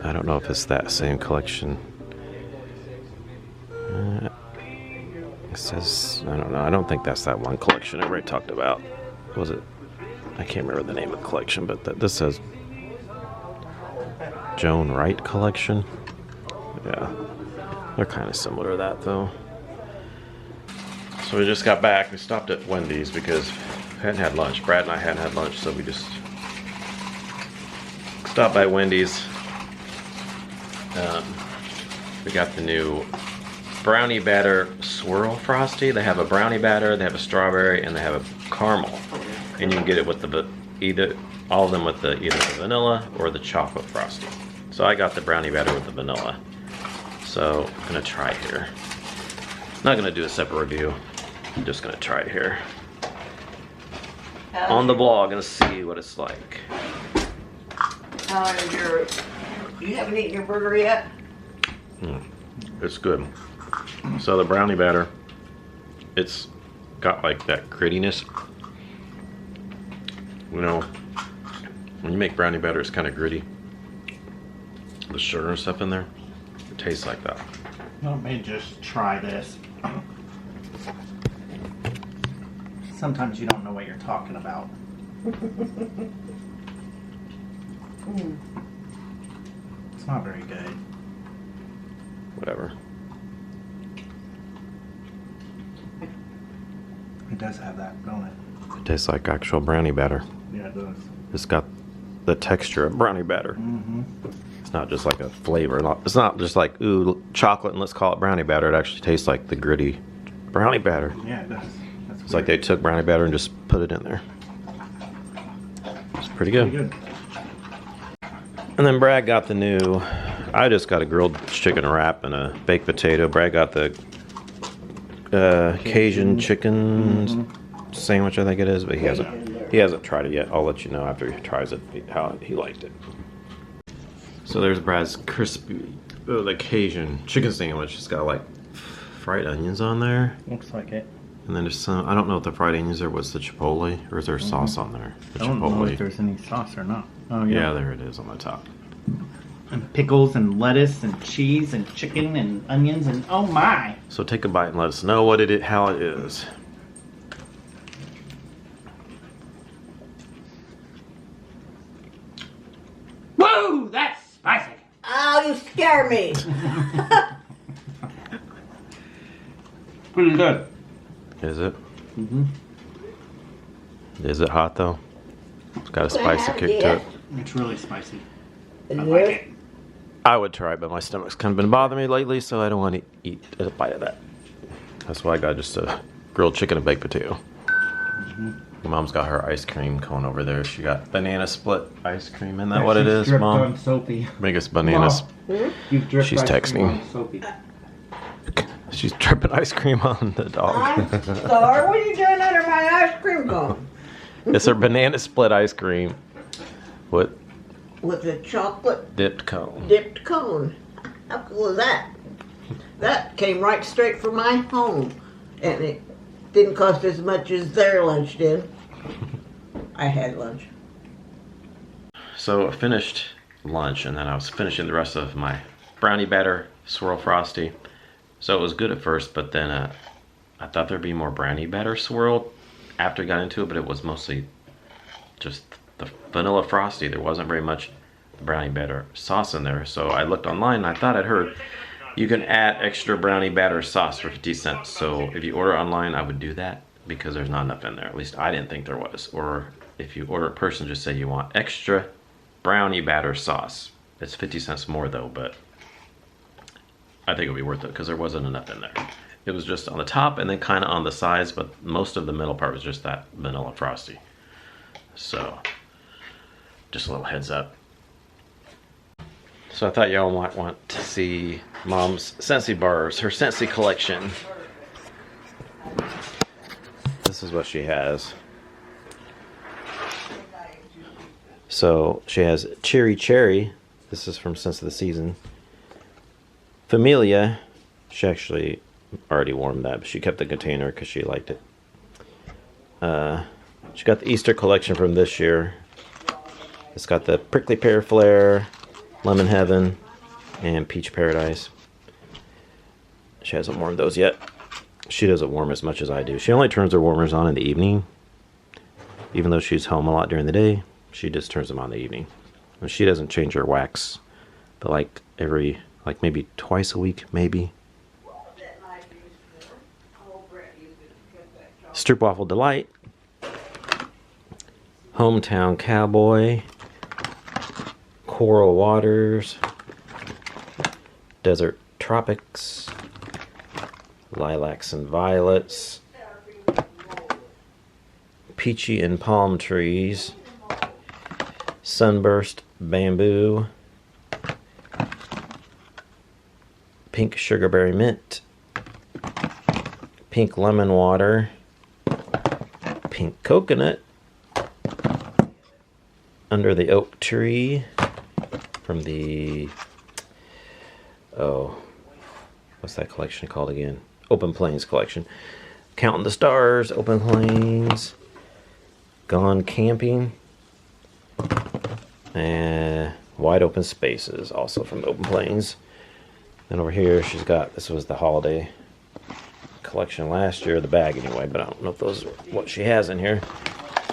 Speaker 1: I don't know if it's that same collection. It says, I don't know. I don't think that's that one collection everybody talked about. Was it? I can't remember the name of the collection, but this says Joan Wright collection. Yeah. They're kind of similar to that, though. So we just got back. We stopped at Wendys because we hadn't had lunch. Brad and I hadn't had lunch, so we just stopped by Wendys. We got the new brownie batter swirl frosty. They have a brownie batter, they have a strawberry, and they have a caramel. And you can get it with all of them with either the vanilla or the chocolate frosty. So I got the brownie batter with the vanilla. So I'm gonna try it here. Not gonna do a separate review. I'm just gonna try it here on the blog and see what it's like.
Speaker 3: You haven't eaten your burger yet?
Speaker 1: It's good. So the brownie batter, it's got like that grittiness. You know, when you make brownie batter, it's kind of gritty. The sugar and stuff in there, it tastes like that.
Speaker 2: Let me just try this. Sometimes you don't know what you're talking about. It's not very good.
Speaker 1: Whatever.
Speaker 2: It does have that, don't it?
Speaker 1: It tastes like actual brownie batter.
Speaker 2: Yeah, it does.
Speaker 1: It's got the texture of brownie batter.
Speaker 2: Mm-hmm.
Speaker 1: It's not just like a flavor. It's not just like, ooh, chocolate and let's call it brownie batter. It actually tastes like the gritty brownie batter.
Speaker 2: Yeah, it does. That's
Speaker 1: It's like they took brownie batter and just put it in there. It's pretty good.
Speaker 2: pretty good.
Speaker 1: And then Brad got the new, I just got a grilled chicken wrap and a baked potato. Brad got the Cajun chicken sandwich, I think it is, but he hasn't tried it yet. I'll let you know after he tries it how he liked it. So there's Brad's crispy, the Cajun chicken sandwich. It's got like fried onions on there.
Speaker 2: Looks like it.
Speaker 1: And then there's some, I don't know if the fried onions are, what's the chipotle, or is there sauce on there? The
Speaker 2: I don't know
Speaker 1: chipotle.
Speaker 2: if there's any sauce or not. Oh,
Speaker 1: Yeah, there it is on the top.
Speaker 2: And pickles and lettuce and cheese and chicken and onions and oh my!
Speaker 1: So take a bite and let us know what it is, how it is.
Speaker 2: Whoa, that's spicy!
Speaker 3: Oh, you scare me.
Speaker 2: Pretty good.
Speaker 1: Is it?
Speaker 2: Mm-hmm.
Speaker 1: Is it hot though? It's got a
Speaker 3: Well,
Speaker 1: spicy kick to
Speaker 3: yeah.
Speaker 1: it.
Speaker 2: It's really spicy. I
Speaker 3: Yeah.
Speaker 2: like it.
Speaker 1: I would try it, but my stomach's kind of been bothering me lately, so I don't want to eat a bite of that. That's why I got just a grilled chicken and baked potato. Mom's got her ice cream cone over there. She got banana split ice cream. Isn't that what it
Speaker 2: She's
Speaker 1: is,
Speaker 2: dripped
Speaker 1: Mom?
Speaker 2: on Soapy.
Speaker 1: Biggest bananas.
Speaker 2: You've dripped
Speaker 1: She's
Speaker 2: ice cream
Speaker 1: texting.
Speaker 2: on Soapy.
Speaker 1: She's dripping ice cream on the dog.
Speaker 3: I'm sorry. What are you doing under my ice cream cone?
Speaker 1: It's her banana split ice cream with
Speaker 3: With a chocolate
Speaker 1: dipped cone.
Speaker 3: dipped cone. How cool is that? That came right straight from my home. And it didn't cost as much as their lunch did. I had lunch.
Speaker 1: So I finished lunch, and then I was finishing the rest of my brownie batter swirl frosty. So it was good at first, but then I thought there'd be more brownie batter swirled after I got into it, but it was mostly just the vanilla frosty. There wasn't very much brownie batter sauce in there. So I looked online and I thought I'd heard you can add extra brownie batter sauce for 50 cents. So if you order online, I would do that because there's not enough in there. At least I didn't think there was. Or if you order a person, just say you want extra brownie batter sauce. It's 50 cents more though, but I think it'll be worth it because there wasn't enough in there. It was just on the top and then kind of on the sides, but most of the middle part was just that vanilla frosty. So just a little heads up. So I thought y'all might want to see Mom's Scentsy bars, her Scentsy collection. This is what she has. So she has Cherry Cherry. This is from Sense of the Season. Familia. She actually already warmed that, but she kept the container because she liked it. She got the Easter collection from this year. It's got the Prickly Pear Flare, Lemon Heaven, and Peach Paradise. She hasn't warmed those yet. She doesn't warm as much as I do. She only turns her warmers on in the evening. Even though she's home a lot during the day, she just turns them on in the evening. And she doesn't change her wax, but like maybe twice a week, maybe. Stroopwafel Delight, Hometown Cowboy, Coral Waters, Desert Tropics, Lilacs and Violets, Peachy and Palm Trees, Sunburst Bamboo, Pink Sugarberry Mint, Pink Lemon Water, Pink Coconut, Under the Oak Tree, from the, what's that collection called again? Open Plains collection. Counting the Stars, Open Plains, Gone Camping, and Wide Open Spaces, also from Open Plains. Then over here she's got, this was the holiday collection last year, the bag anyway, but I don't know if those are what she has in here.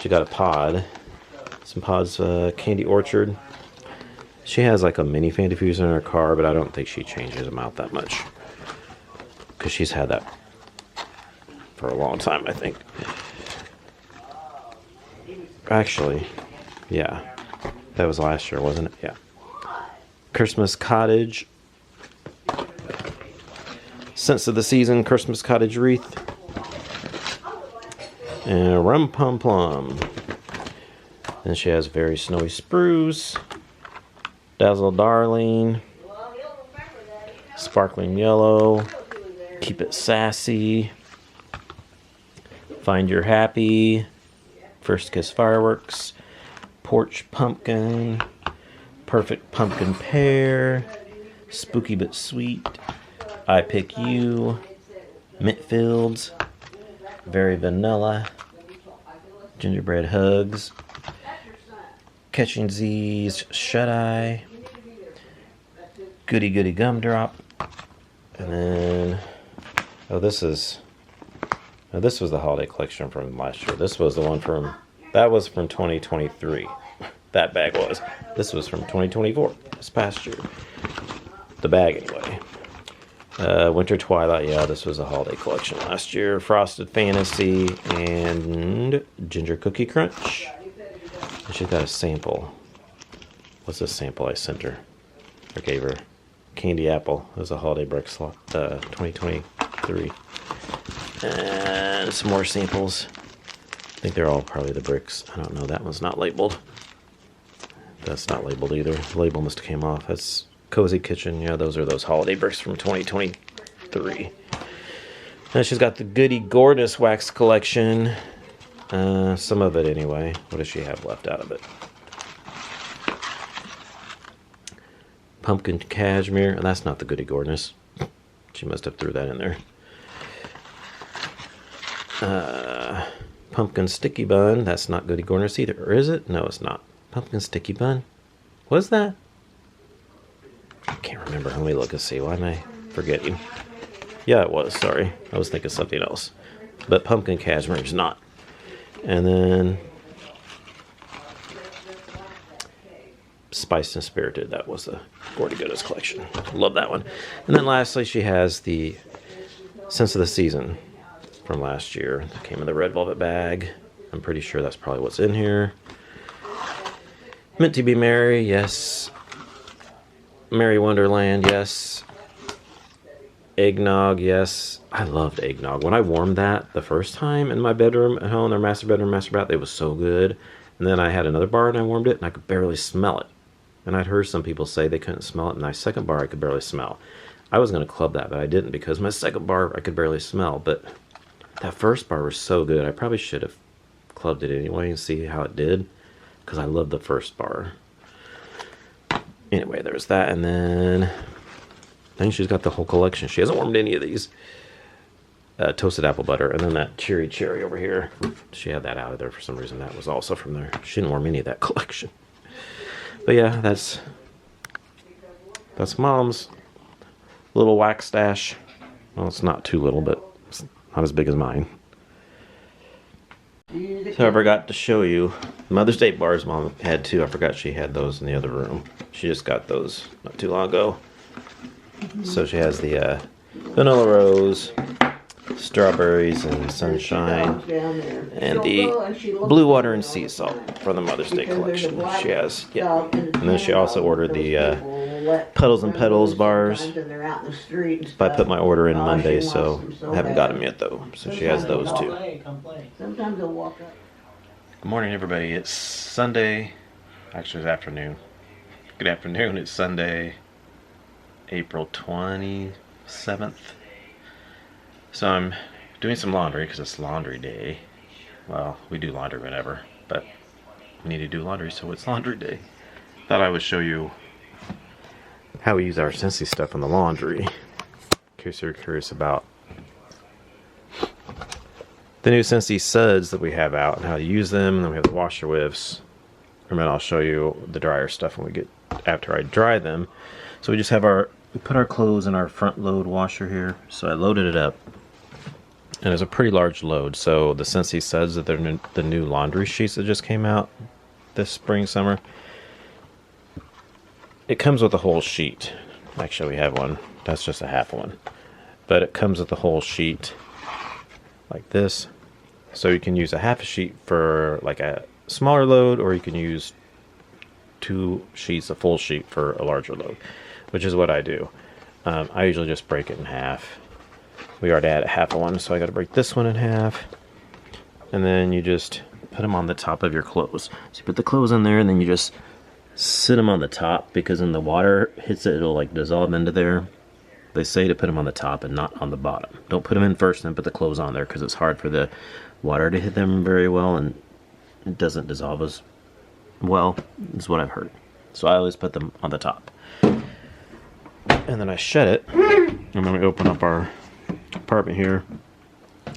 Speaker 1: She got a pod, some pods, Candy Orchard. She has like a mini fan diffuser in her car, but I don't think she changes them out that much because she's had that for a long time, I think. Actually, yeah, that was last year, wasn't it? Yeah. Christmas Cottage, Sense of the Season Christmas Cottage Wreath, and Rum Pum Plum. Then she has Very Snowy Spruce, Dazzle Darling, Sparkling Yellow, Keep It Sassy, Find Your Happy, First Kiss Fireworks, Porch Pumpkin, Perfect Pumpkin Pear, Spooky But Sweet, I Pick You, Mint Fields, Very Vanilla, Gingerbread Hugs, Catching Z's Shut Eye, Goody Goody Gumdrop, and then, this was the holiday collection from last year. This was the one that was from 2023. That bag was. This was from 2024, this past year. The bag anyway. Winter Twilight, yeah, this was a holiday collection last year. Frosted Fantasy and Ginger Cookie Crunch. And she's got a sample. What's the sample I sent her? Or gave her? Candy Apple. It was a holiday brick slot, 2023. And some more samples. I think they're all probably the bricks. I don't know. That one's not labeled. That's not labeled either. The label must have came off. That's Cozy Kitchen. Yeah, those are those holiday bricks from 2023. And she's got the Goody Gorgeous wax collection. Some of it anyway. What does she have left out of it? Pumpkin Cashmere. And that's not the Goody Gorgeous. She must have threw that in there. Pumpkin Sticky Bun. That's not Goody Gorgeous either. Or is it? No, it's not. Pumpkin Sticky Bun. What is that? I can't remember. Let me look and see. Why am I forgetting? Yeah, it was. Sorry. I was thinking something else. But pumpkin cashmere is not. And then Spiced and Spirited. That was the Gordy Goodness collection. Love that one. And then lastly, she has the Scents of the Season from last year. That came in the red velvet bag. I'm pretty sure that's probably what's in here. Meant to Be Merry, yes. Merry Wonderland, yes. Eggnog, yes. I loved eggnog. When I warmed that the first time in my bedroom at home, their master bedroom, master bath, it was so good. And then I had another bar and I warmed it and I could barely smell it. And I'd heard some people say they couldn't smell it. And my second bar I could barely smell. I was going to club that, but I didn't because my second bar I could barely smell. But that first bar was so good. I probably should have clubbed it anyway and see how it did. Because I love the first bar. Anyway, there's that. And then I think she's got the whole collection. She hasn't warmed any of these. Toasted apple butter. And then that cherry over here. She had that out of there for some reason. That was also from there. She didn't warm any of that collection. But yeah, that's Mom's little wax stash. Well, it's not too little, but it's not as big as mine. So I forgot to show you Mother's Day bars Mom had too. I forgot she had those in the other room. She just got those not too long ago. So she has the vanilla rose, strawberries and sunshine, and the blue water and sea salt from the Mother's Day collection. She has, yeah. And then she also ordered the Puddles and Petals bars. But I put my order in Monday, so I haven't got them yet though. So she has those too.
Speaker 3: Sometimes they'll walk up.
Speaker 1: Good morning, everybody. It's Sunday. Actually, it's afternoon. Good afternoon. It's Sunday, April 27th. So I'm doing some laundry because it's laundry day. Well, we do laundry whenever, but we need to do laundry, so it's laundry day. Thought I would show you how we use our Scentsy stuff in the laundry, in case you're curious about the new Scentsy suds that we have out and how to use them. And then we have the washer whiffs, and then I'll show you the dryer stuff when we get after I dry them. So we just have we put our clothes in our front load washer here. So I loaded it up, and it's a pretty large load. So the Scentsy suds that they're the new laundry sheets that just came out this spring summer. It comes with a whole sheet. Actually, we have one. That's just a half one. But it comes with a whole sheet like this. So you can use a half a sheet for like a smaller load, or you can use 2 sheets, a full sheet for a larger load, which is what I do. I usually just break it in half. We already had a half of one, so I got to break this one in half. And then you just put them on the top of your clothes. So you put the clothes in there, and then you just sit them on the top, because when the water hits it, it'll like dissolve into there. They say to put them on the top and not on the bottom. Don't put them in first and then put the clothes on there, because it's hard for the water to hit them very well, and it doesn't dissolve as well, is what I've heard. So I always put them on the top. And then I shed it, and then we open up our compartment here.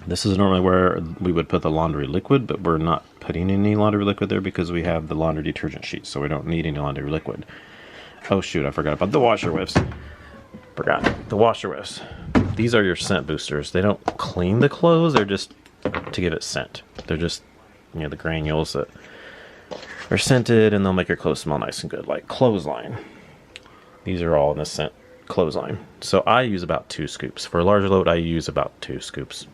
Speaker 1: This is normally where we would put the laundry liquid, but we're not putting any laundry liquid there because we have the laundry detergent sheet, so we don't need any laundry liquid. Oh shoot, I forgot about the washer whiffs. Forgot. The washer whiffs. These are your scent boosters. They don't clean the clothes, they're just to give it scent. They're just, you know, the granules that are scented, and they'll make your clothes smell nice and good, like Clothesline. These are all in the scent Clothesline. So I use about 2 scoops. For a larger load, I use about 2 scoops.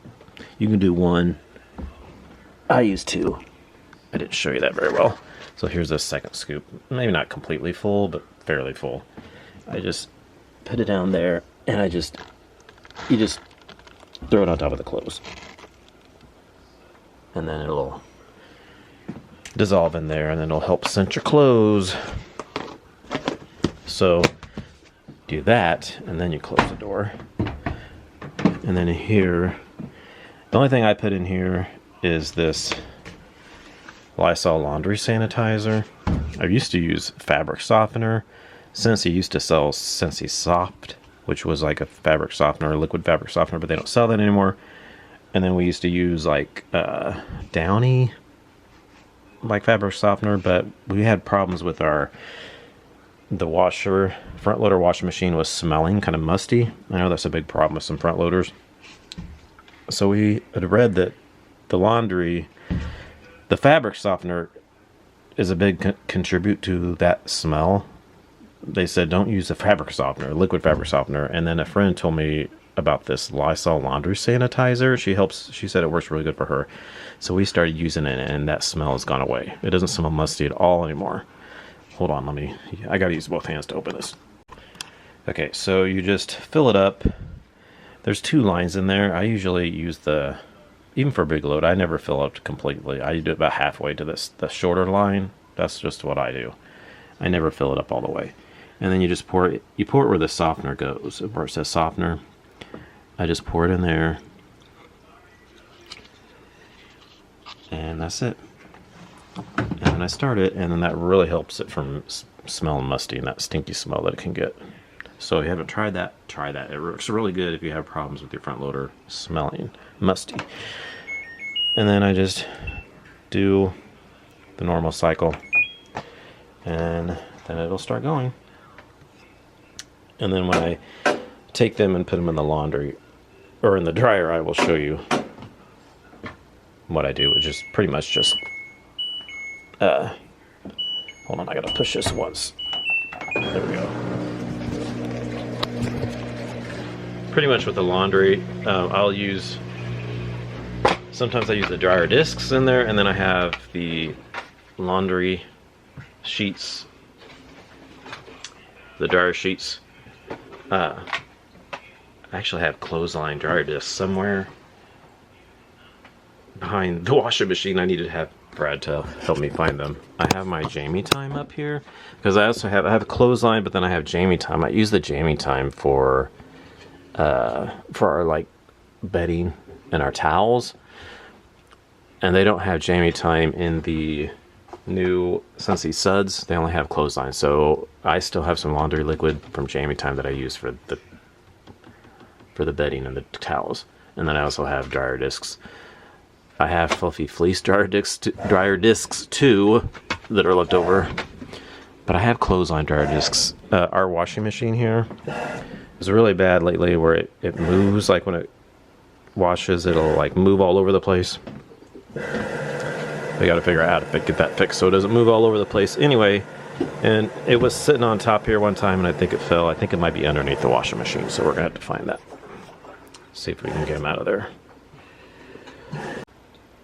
Speaker 1: You can do 1. I use 2. I didn't show you that very well. So here's the second scoop. Maybe not completely full, but fairly full. I just put it down there, and you just throw it on top of the clothes. And then it'll dissolve in there, and then it'll help scent your clothes. So do that, and then you close the door. And then here, the only thing I put in here is this Lysol laundry sanitizer. I used to use fabric softener. Sensei used to sell Sensei Soft, which was like a fabric softener, a liquid fabric softener, but they don't sell that anymore. And then we used to use like Downy, like fabric softener, but we had problems with our the front loader washing machine was smelling kind of musty. I know that's a big problem with some front loaders. So we had read that the fabric softener is a big contribute to that smell. They said don't use a fabric softener, liquid fabric softener. And then a friend told me about this Lysol laundry sanitizer. She said it works really good for her. So we started using it, and that smell has gone away. It doesn't smell musty at all anymore. Hold on, I gotta use both hands to open this. Okay, so you just fill it up. There's 2 lines in there. I usually use even for a big load, I never fill up completely. I do it about halfway to the shorter line. That's just what I do. I never fill it up all the way. And then you just pour it where the softener goes, where it says softener. I just pour it in there. And that's it. And then I start it, and then that really helps it from smelling musty and that stinky smell that it can get. So if you haven't tried that, try that. It works really good if you have problems with your front loader smelling musty. And then I just do the normal cycle, and then it'll start going. And then when I take them and put them in the laundry or in the dryer, I will show you what I do. It's just pretty much just hold on, I gotta push this once. There we go. Pretty much with the laundry, sometimes I use the dryer discs in there, and then I have the laundry sheets, the dryer sheets. I actually have clothesline dryer discs somewhere behind the washing machine. I need to have Brad to help me find them. I have my Jamie time up here because I have a clothesline, but then I have Jamie time. I use the Jamie time for our like bedding and our towels, and they don't have Jamie time in the new Scentsy suds. They only have clothesline, so I still have some laundry liquid from Jamie time that I use for the bedding and the towels. And then I also have dryer discs. I have fluffy fleece dryer discs too that are left over, but I have clothesline dryer discs. Our washing machine here is really bad lately, where it moves. Like when it washes, it'll like move all over the place. We got to figure out how to get that fixed so it doesn't move all over the place. Anyway, and it was sitting on top here one time, and I think it fell. I think it might be underneath the washing machine, so we're gonna have to find that. See if we can get them out of there.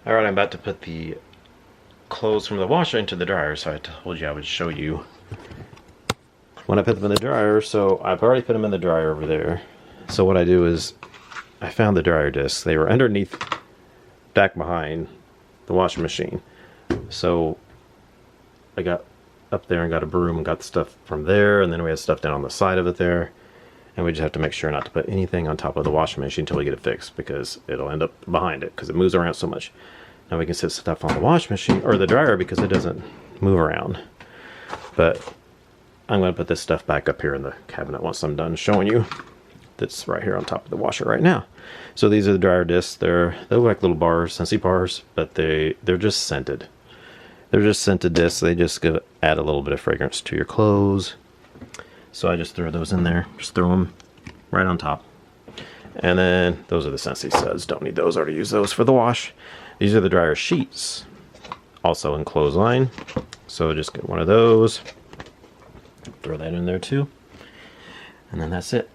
Speaker 1: All right, I'm about to put the clothes from the washer into the dryer, so I told you I would show you when I put them in the dryer. So I've already put them in the dryer over there. So what I do is I found the dryer discs. They were underneath, back behind the washing machine. So I got up there and got a broom and got the stuff from there, and then we had stuff down on the side of it there. And we just have to make sure not to put anything on top of the washing machine until we get it fixed, because it'll end up behind it because it moves around so much. Now we can set stuff on the washing machine or the dryer because it doesn't move around. But I'm going to put this stuff back up here in the cabinet once I'm done showing you. That's right here on top of the washer right now. So these are the dryer discs. They look like little bars, Scentsy bars, but they're just scented. They're just scented discs. They just add a little bit of fragrance to your clothes. So I just throw those in there. Just throw them right on top. And then those are the Sensei suds. Don't need those. I already use those for the wash. These are the dryer sheets. Also in clothesline. So just get one of those. Throw that in there too. And then that's it.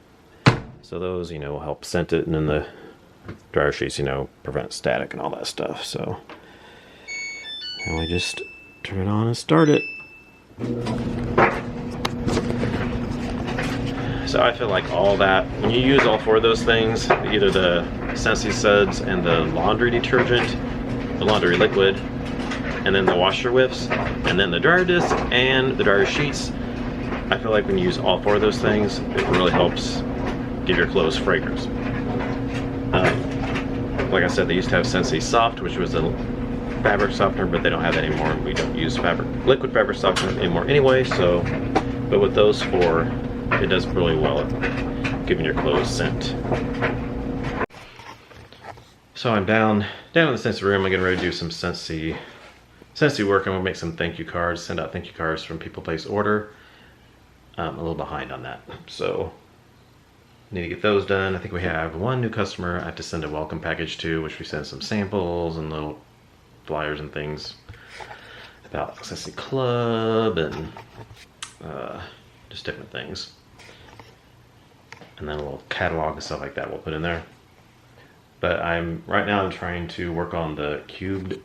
Speaker 1: So those, will help scent it. And then the dryer sheets, prevent static and all that stuff. So, and we just turn it on and start it. So I feel like all that, when you use all 4 of those things, either the Scentsy suds and the laundry detergent, the laundry liquid, and then the washer whiffs, and then the dryer disc and the dryer sheets, I feel like when you use all 4 of those things, it really helps give your clothes fragrance. Like I said, they used to have Sensei Soft, which was a fabric softener, but they don't have that anymore. We don't use liquid fabric softener anymore anyway, so, but with those 4, it does really well at giving your clothes scent. So I'm down in the Sensei room. I'm getting ready to do some Sensei work. I'm gonna make some thank you cards, send out thank you cards from people place order. I'm a little behind on that. So need to get those done. I think we have one new customer I have to send a welcome package to, which we send some samples and little flyers and things about Sensei Club and just different things. And then a little catalog and stuff like that we'll put in there. But right now I'm trying to work on the cubed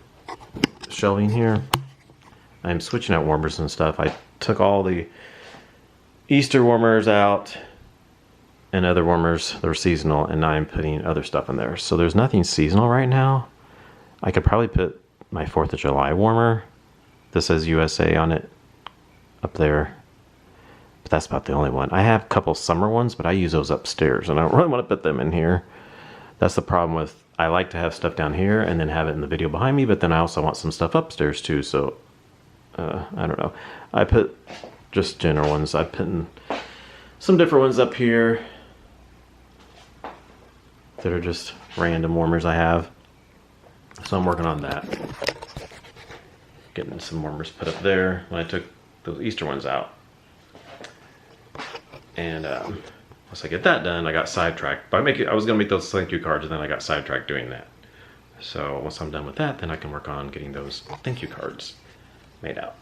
Speaker 1: shelving here. I'm switching out warmers and stuff. I took all the Easter warmers out and other warmers that were seasonal, and now I'm putting other stuff in there. So there's nothing seasonal right now. I could probably put my 4th of July warmer. This says USA on it up there. But that's about the only one. I have a couple summer ones, but I use those upstairs, and I don't really want to put them in here. That's the problem with, I like to have stuff down here and then have it in the video behind me, but then I also want some stuff upstairs too, so I don't know. I put just general ones. I put in some different ones up here that are just random warmers I have. So I'm working on that. Getting some warmers put up there when I took those Easter ones out. And once I get that done, I got sidetracked. But I was gonna make those thank you cards, and then I got sidetracked doing that. So once I'm done with that, then I can work on getting those thank you cards made out.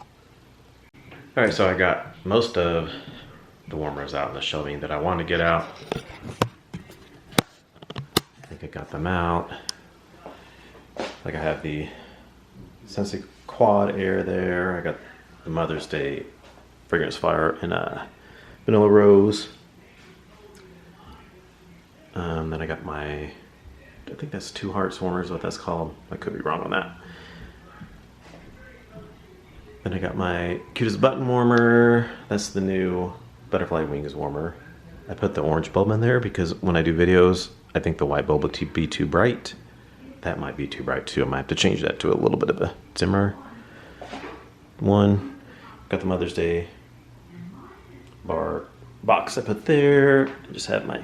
Speaker 1: All right, so I got most of the warmers out in the shelving that I wanted to get out. I think I got them out. Like I have the Sensei Quad Air there. I got the Mother's Day Fragrance Fire in Vanilla Rose. Then I got I think that's 2 Hearts warmers, what that's called. I could be wrong on that. Then I got my Cutest Button warmer. That's the new Butterfly Wings warmer. I put the orange bulb in there because when I do videos, I think the white bulb would be too bright. That might be too bright too. I might have to change that to a little bit of a dimmer one. Got the Mother's Day bar box I put there. I just have my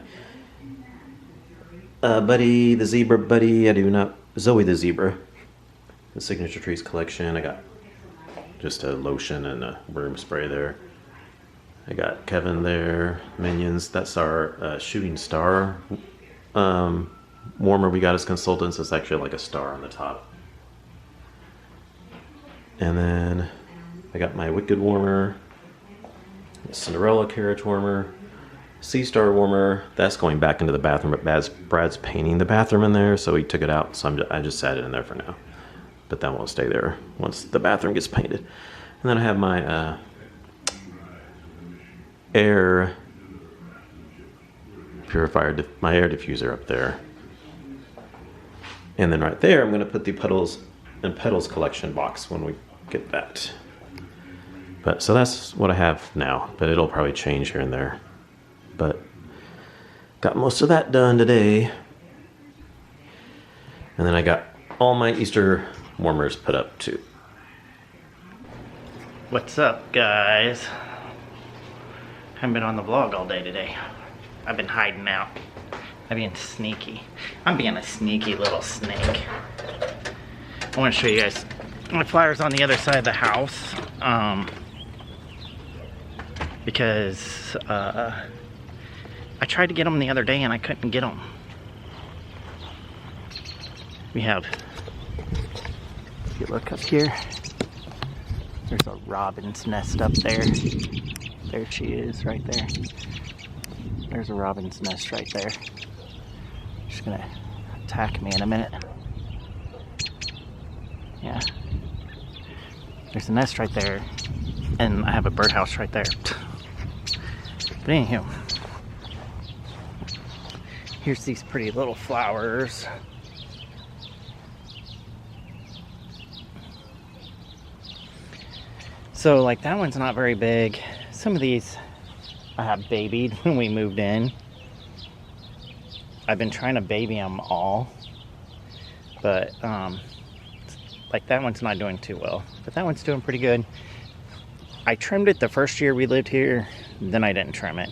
Speaker 1: Buddy, the Zebra Buddy. Zoe the Zebra. The Signature Trees collection. I got just a lotion and a room spray there. I got Kevin there, Minions. That's our Shooting Star warmer we got as consultants. It's actually like a star on the top. And then I got my Wicked warmer, Cinderella Carriage warmer, Sea Star warmer. That's going back into the bathroom, but Brad's painting the bathroom in there, so he took it out. So I just sat it in there for now. But that won't stay there once the bathroom gets painted. And then I have my air purifier, my air diffuser up there. And then right there, I'm going to put the Petals and Petals collection box when we get that. But so that's what I have now, but it'll probably change here and there. But got most of that done today. And then I got all my Easter warmers put up too.
Speaker 2: What's up, guys? Haven't been on the vlog all day today. I've been hiding out. I'm being sneaky. I'm being a sneaky little snake. I want to show you guys my flyers on the other side of the house. Because I tried to get them the other day and I couldn't get them. We have, if you look up here, there's a robin's nest up there. There she is, right there. There's a robin's nest right there. She's gonna attack me in a minute. Yeah. There's a nest right there, and I have a birdhouse right there. But anywho, here's these pretty little flowers. So like that one's not very big. Some of these I have babied when we moved in. I've been trying to baby them all, but like that one's not doing too well, but that one's doing pretty good. I trimmed it the first year we lived here, then I didn't trim it,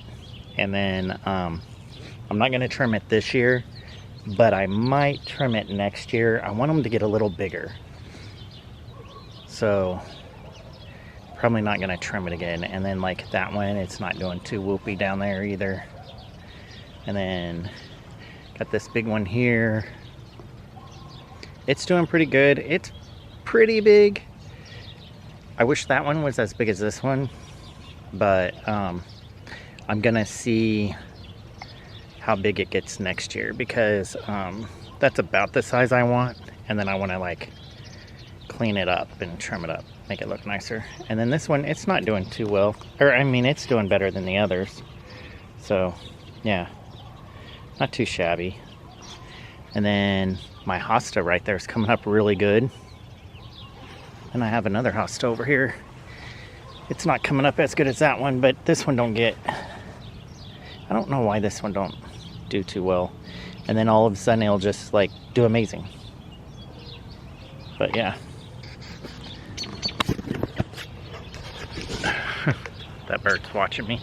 Speaker 2: and then I'm not going to trim it this year, but I might trim it next year. I want them to get a little bigger, so probably not going to trim it again. And then like that one, it's not doing too whoopy down there either. And then got this big one here. It's doing pretty good. It's pretty big. I wish that one was as big as this one, but I'm gonna see how big it gets next year, because that's about the size I want, and then I want to like clean it up and trim it up, make it look nicer. And then this one, it's not doing too well, or I mean, it's doing better than the others, so yeah, not too shabby. And then my hosta right there is coming up really good. And I have another hosta over here. It's not coming up as good as that one, but this one don't get, I don't know why this one don't do too well. And then all of a sudden it'll just like do amazing. But yeah. That bird's watching me.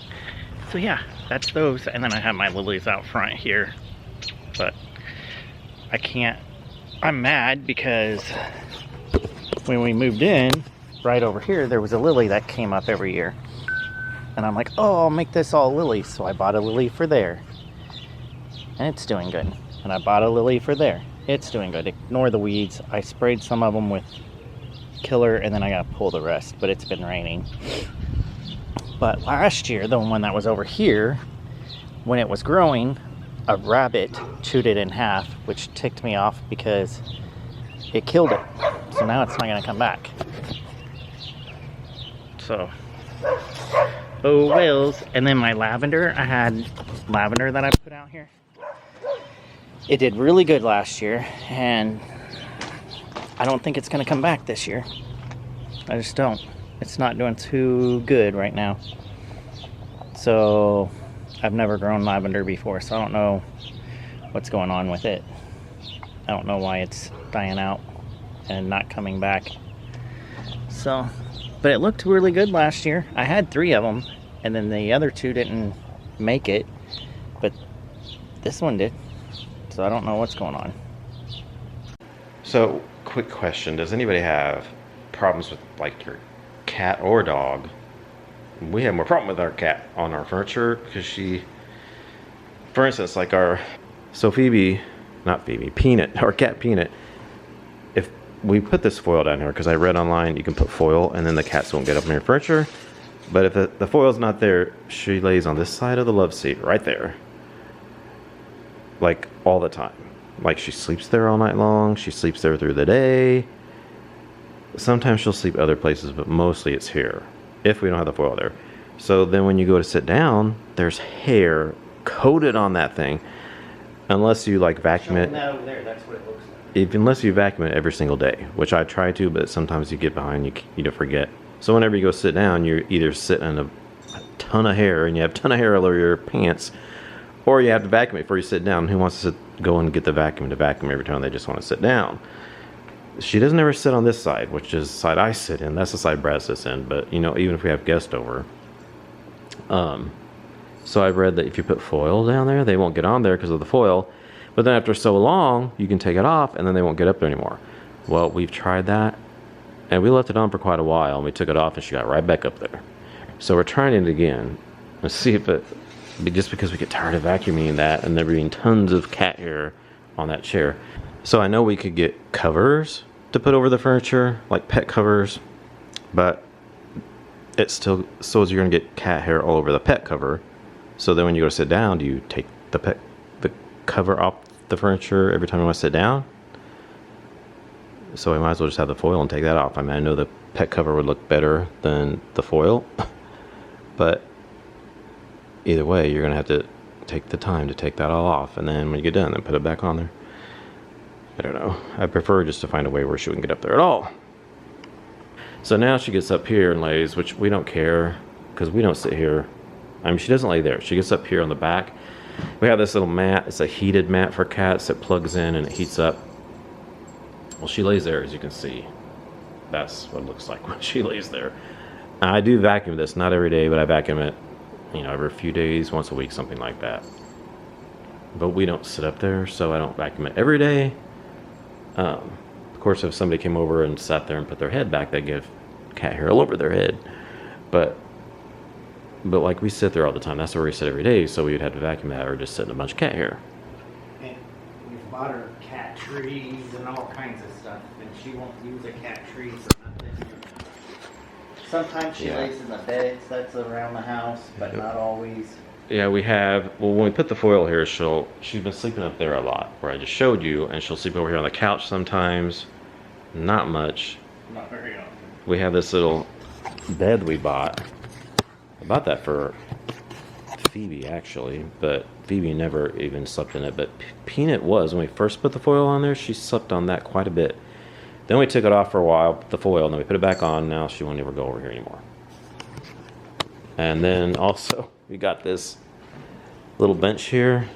Speaker 2: So yeah, that's those. And then I have my lilies out front here. But I can't, I'm mad because when we moved in, right over here, there was a lily that came up every year. And I'm like, oh, I'll make this all lilies. So I bought a lily for there. And it's doing good. And I bought a lily for there. It's doing good. Ignore the weeds. I sprayed some of them with killer, and then I gotta pull the rest. But it's been raining. But last year, the one that was over here, when it was growing, a rabbit chewed it in half, which ticked me off because it killed it. So now it's not going to come back. So, oh wells. And then my lavender, I had lavender that I put out here. It did really good last year, and I don't think it's going to come back this year. I just don't. It's not doing too good right now. So, I've never grown lavender before, so I don't know what's going on with it. I don't know why it's dying out and not coming back. So, but it looked really good last year. I had 3 of them, and then the other 2 didn't make it, but this one did. So I don't know what's going on.
Speaker 1: So, quick question. Does anybody have problems with like your cat or dog? We have more problem with our cat on our furniture because she, for instance, like our, so Phoebe, not Phoebe, Peanut, our cat Peanut, if we put this foil down here, because I read online you can put foil and then the cats won't get up on your furniture, but if the foil's not there, she lays on this side of the love seat right there, like all the time. Like she sleeps there all night long, she sleeps there through the day. Sometimes she'll sleep other places, but mostly it's here if we don't have the foil there. So then when you go to sit down, there's hair coated on that thing, unless you like vacuum it.
Speaker 2: That over there, that's what it looks like.
Speaker 1: Unless you vacuum it every single day, which I try to, but sometimes you get behind, you don't forget. So whenever you go sit down, you're either sitting in a ton of hair and you have a ton of hair all over your pants, or you have to vacuum it before you sit down. Who wants to go and get the vacuum to vacuum every time they just want to sit down? She doesn't ever sit on this side, which is the side I sit in. That's the side Brad sits in. But, you know, even if we have guests over. So I've read that if you put foil down there, they won't get on there because of the foil. But then after so long, you can take it off and then they won't get up there anymore. Well, we've tried that. And we left it on for quite a while. And we took it off and she got right back up there. So we're trying it again. Let's see if it, just because we get tired of vacuuming that and there being tons of cat hair on that chair. So I know we could get covers to put over the furniture, like pet covers, but it's still, so you're gonna get cat hair all over the pet cover. So then when you go to sit down, do you take the cover off the furniture every time you want to sit down? So we might as well just have the foil and take that off. I mean, I know the pet cover would look better than the foil, but either way, you're gonna have to take the time to take that all off, and then when you get done, then put it back on there. I don't know. I prefer just to find a way where she wouldn't get up there at all. So now she gets up here and lays, which we don't care because we don't sit here. I mean, she doesn't lay there. She gets up here on the back. We have this little mat. It's a heated mat for cats that plugs in and it heats up. Well, she lays there, as you can see. That's what it looks like when she lays there. Now, I do vacuum this, not every day, but I vacuum it, you know, every few days, once a week, something like that. But we don't sit up there, so I don't vacuum it every day. Of course, if somebody came over and sat there and put their head back, they'd give cat hair all over their head. But like we sit there all the time. That's where we sit every day. So we'd have to vacuum that or just sit in a bunch of cat hair.
Speaker 2: And we've bought her cat trees and all kinds of stuff, and she won't use a cat tree for nothing. Sometimes she lays in the beds that's around the house, but not always.
Speaker 1: Yeah, we have. Well, when we put the foil here, she's been sleeping up there a lot, where I just showed you, and she'll sleep over here on the couch sometimes. Not much.
Speaker 2: Not very often.
Speaker 1: We have this little bed we bought. I bought that for Phoebe, actually, but Phoebe never even slept in it. But Peanut was, when we first put the foil on there, she slept on that quite a bit. Then we took it off for a while, put the foil, and then we put it back on. Now she won't ever go over here anymore. And then also, we got this little bench here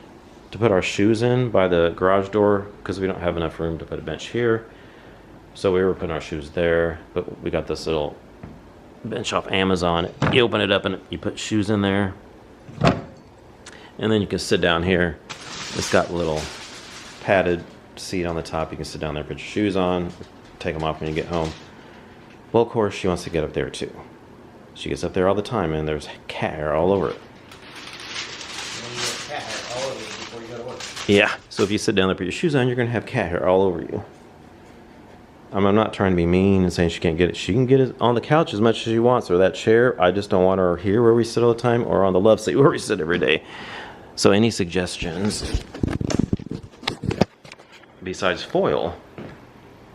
Speaker 1: to put our shoes in by the garage door, because we don't have enough room to put a bench here. So we were putting our shoes there, but we got this little bench off Amazon. You open it up and you put shoes in there, and then you can sit down here. It's got a little padded seat on the top. You can sit down there, put your shoes on, take them off when you get home. Well, of course, she wants to get up there too. She gets up there all the time, and there's cat hair all over it.
Speaker 2: Cat hair all over you before you go to work.
Speaker 1: Yeah, so if you sit down there, put your shoes on, you're going to have cat hair all over you. I'm not trying to be mean and saying she can't get it. She can get it on the couch as much as she wants, or that chair. I just don't want her here where we sit all the time, or on the love seat where we sit every day. So any suggestions besides foil?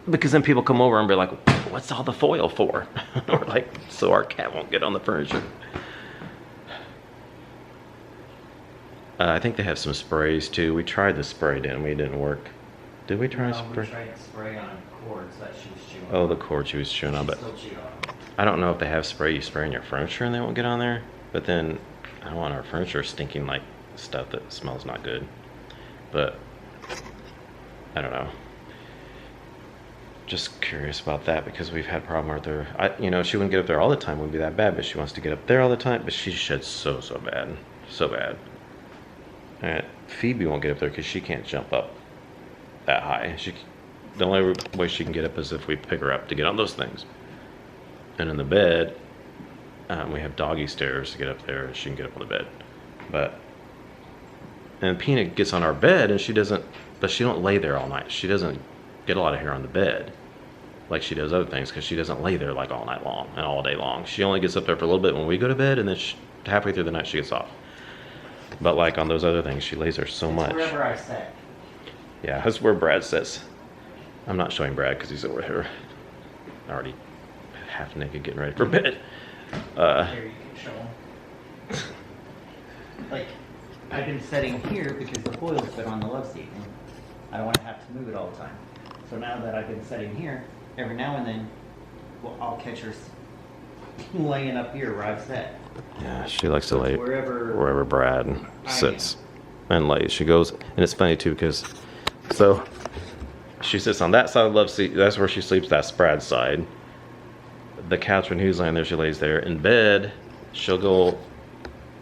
Speaker 1: Because then people come over and be like, what's all the foil for? Or like, so our cat won't get on the furniture. I think they have some sprays too. We tried the spray, didn't we? It didn't work. Did we try spray?
Speaker 2: We tried spray on cords that she was chewing on.
Speaker 1: Oh, the cord she was chewing on, but
Speaker 2: Still chewing on.
Speaker 1: I don't know if they have spray you spray on your furniture and they won't get on there. But then I don't want our furniture stinking like stuff that smells not good. But I don't know. Just curious about that, because we've had problem with her. She wouldn't get up there all the time. It wouldn't be that bad, but she wants to get up there all the time. But she sheds so bad, so bad. And Phoebe won't get up there because she can't jump up that high. The only way she can get up is if we pick her up to get on those things. And in the bed, we have doggy stairs to get up there, and she can get up on the bed. And Peanut gets on our bed, and she don't lay there all night. She doesn't get a lot of hair on the bed like she does other things, because she doesn't lay there like all night long and all day long. She only gets up there for a little bit when we go to bed, and then halfway through the night she gets off. But like on those other things, she lays there so much.
Speaker 2: Wherever I sit.
Speaker 1: Yeah, that's where Brad sits. I'm not showing Brad because he's over here already half naked getting ready for bed.
Speaker 2: Here you can show them. Like, I've been sitting here because the foil's been on the love seat, and I don't want to have to move it all the time. So now that I've been sitting here, every now and then, I'll catch her laying up here where I've sat.
Speaker 1: Yeah, she likes to lay wherever Brad sits and lays. She goes, and it's funny too, because she sits on that side of the love seat. That's where she sleeps. That's Brad's side. The couch, when he's laying there, she lays there. In bed, she'll go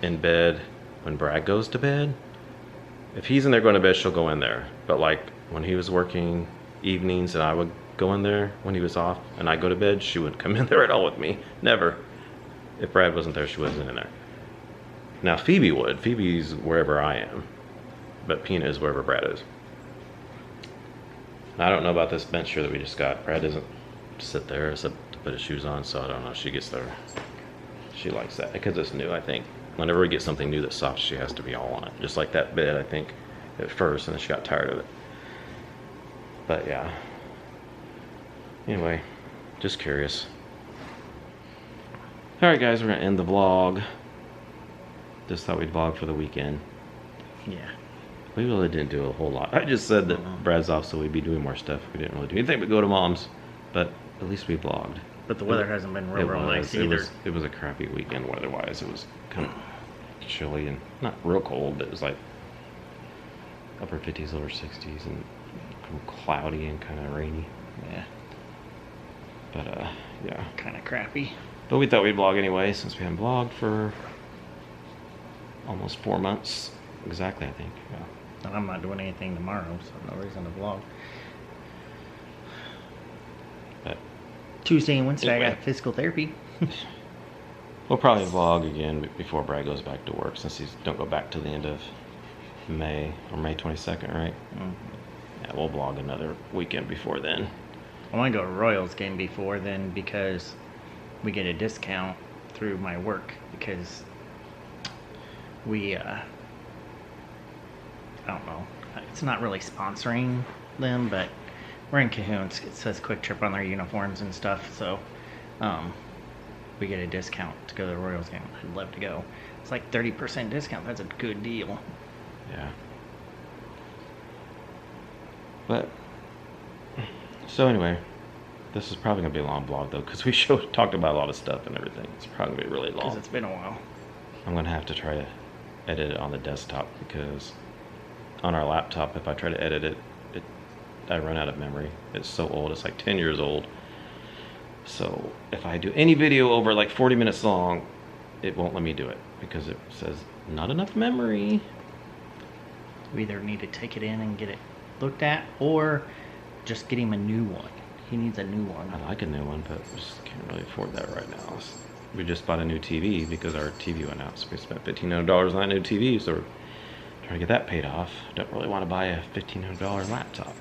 Speaker 1: in bed when Brad goes to bed. If he's in there going to bed, she'll go in there. But like when he was working evenings and I would go in there when he was off and I go to bed, she wouldn't come in there at all with me. Never. If Brad wasn't there, she wasn't in there. Now Phoebe would. Phoebe's wherever I am. But Peanut is wherever Brad is. I don't know about this bench here that we just got. Brad doesn't sit there except to put his shoes on, so I don't know if she gets there. She likes that because it's new, I think. Whenever we get something new that's soft, she has to be all on it. Just like that bed, I think, at first, and then she got tired of it. But yeah. Anyway, just curious. Alright guys, we're going to end the vlog. Just thought we'd vlog for the weekend.
Speaker 2: Yeah.
Speaker 1: We really didn't do a whole lot. I just said that Brad's off, so we'd be doing more stuff. We didn't really do anything but go to Mom's. But at least we vlogged.
Speaker 2: But the weather hasn't been real nice either.
Speaker 1: It was a crappy weekend weather-wise. It was kind of chilly and not real cold, but it was like upper 50s, lower 60s, and cloudy and kind of rainy.
Speaker 2: Yeah.
Speaker 1: But yeah.
Speaker 2: Kind of crappy.
Speaker 1: But we thought we'd vlog anyway, since we haven't vlogged for almost 4 months. Exactly, I think. Yeah.
Speaker 2: And I'm not doing anything tomorrow, so no reason to vlog.
Speaker 1: But
Speaker 2: Tuesday and Wednesday
Speaker 1: anyway.
Speaker 2: I got physical therapy.
Speaker 1: We'll probably vlog again before Brad goes back to work, since he's don't go back till the end of May, or May 22nd, right?
Speaker 2: Mm-hmm.
Speaker 1: Yeah, we'll vlog another weekend before then.
Speaker 2: I want to go to Royals game before then because we get a discount through my work because we, I don't know, it's not really sponsoring them, but we're in cahoots. It says Quick Trip on their uniforms and stuff, so we get a discount to go to the Royals game. I'd love to go. It's like 30% discount. That's a good deal.
Speaker 1: Yeah. But, so anyway, this is probably going to be a long vlog though, because we talked about a lot of stuff and everything. It's probably going to be really long.
Speaker 2: Because it's been a while.
Speaker 1: I'm going to have to try to edit it on the desktop, because on our laptop, if I try to edit it, I run out of memory. It's so old. It's like 10 years old. So if I do any video over like 40 minutes long, it won't let me do it because it says not enough memory.
Speaker 2: We either need to take it in and get it looked at, or just get him a new one. He needs a new one.
Speaker 1: I like a new one, but we just can't really afford that right now. We just bought a new TV because our TV went out. So we spent $1,500 on that new TV, so we're trying to get that paid off. Don't really want to buy a $1,500 laptop.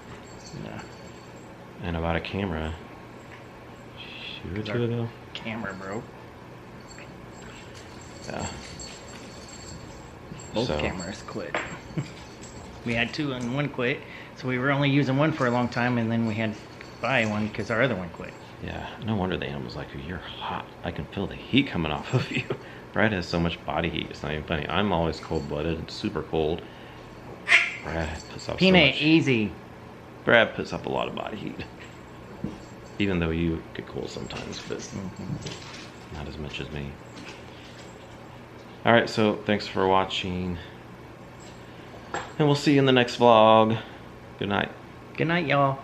Speaker 2: Yeah.
Speaker 1: And I bought a camera. A year or two ago.
Speaker 2: Camera broke.
Speaker 1: Yeah.
Speaker 2: Both cameras quit. We had two and one quit, so we were only using one for a long time, and then we had to buy one because our other one quit.
Speaker 1: Yeah, no wonder the animal's like, you're hot. I can feel the heat coming off of you. Brad has so much body heat, it's not even funny. I'm always cold-blooded, super cold. Brad puts up
Speaker 2: Peanut, easy.
Speaker 1: Brad puts up a lot of body heat. Even though you get cold sometimes, but not as much as me. Alright, so thanks for watching. And we'll see you in the next vlog. Good night.
Speaker 2: Good night, y'all.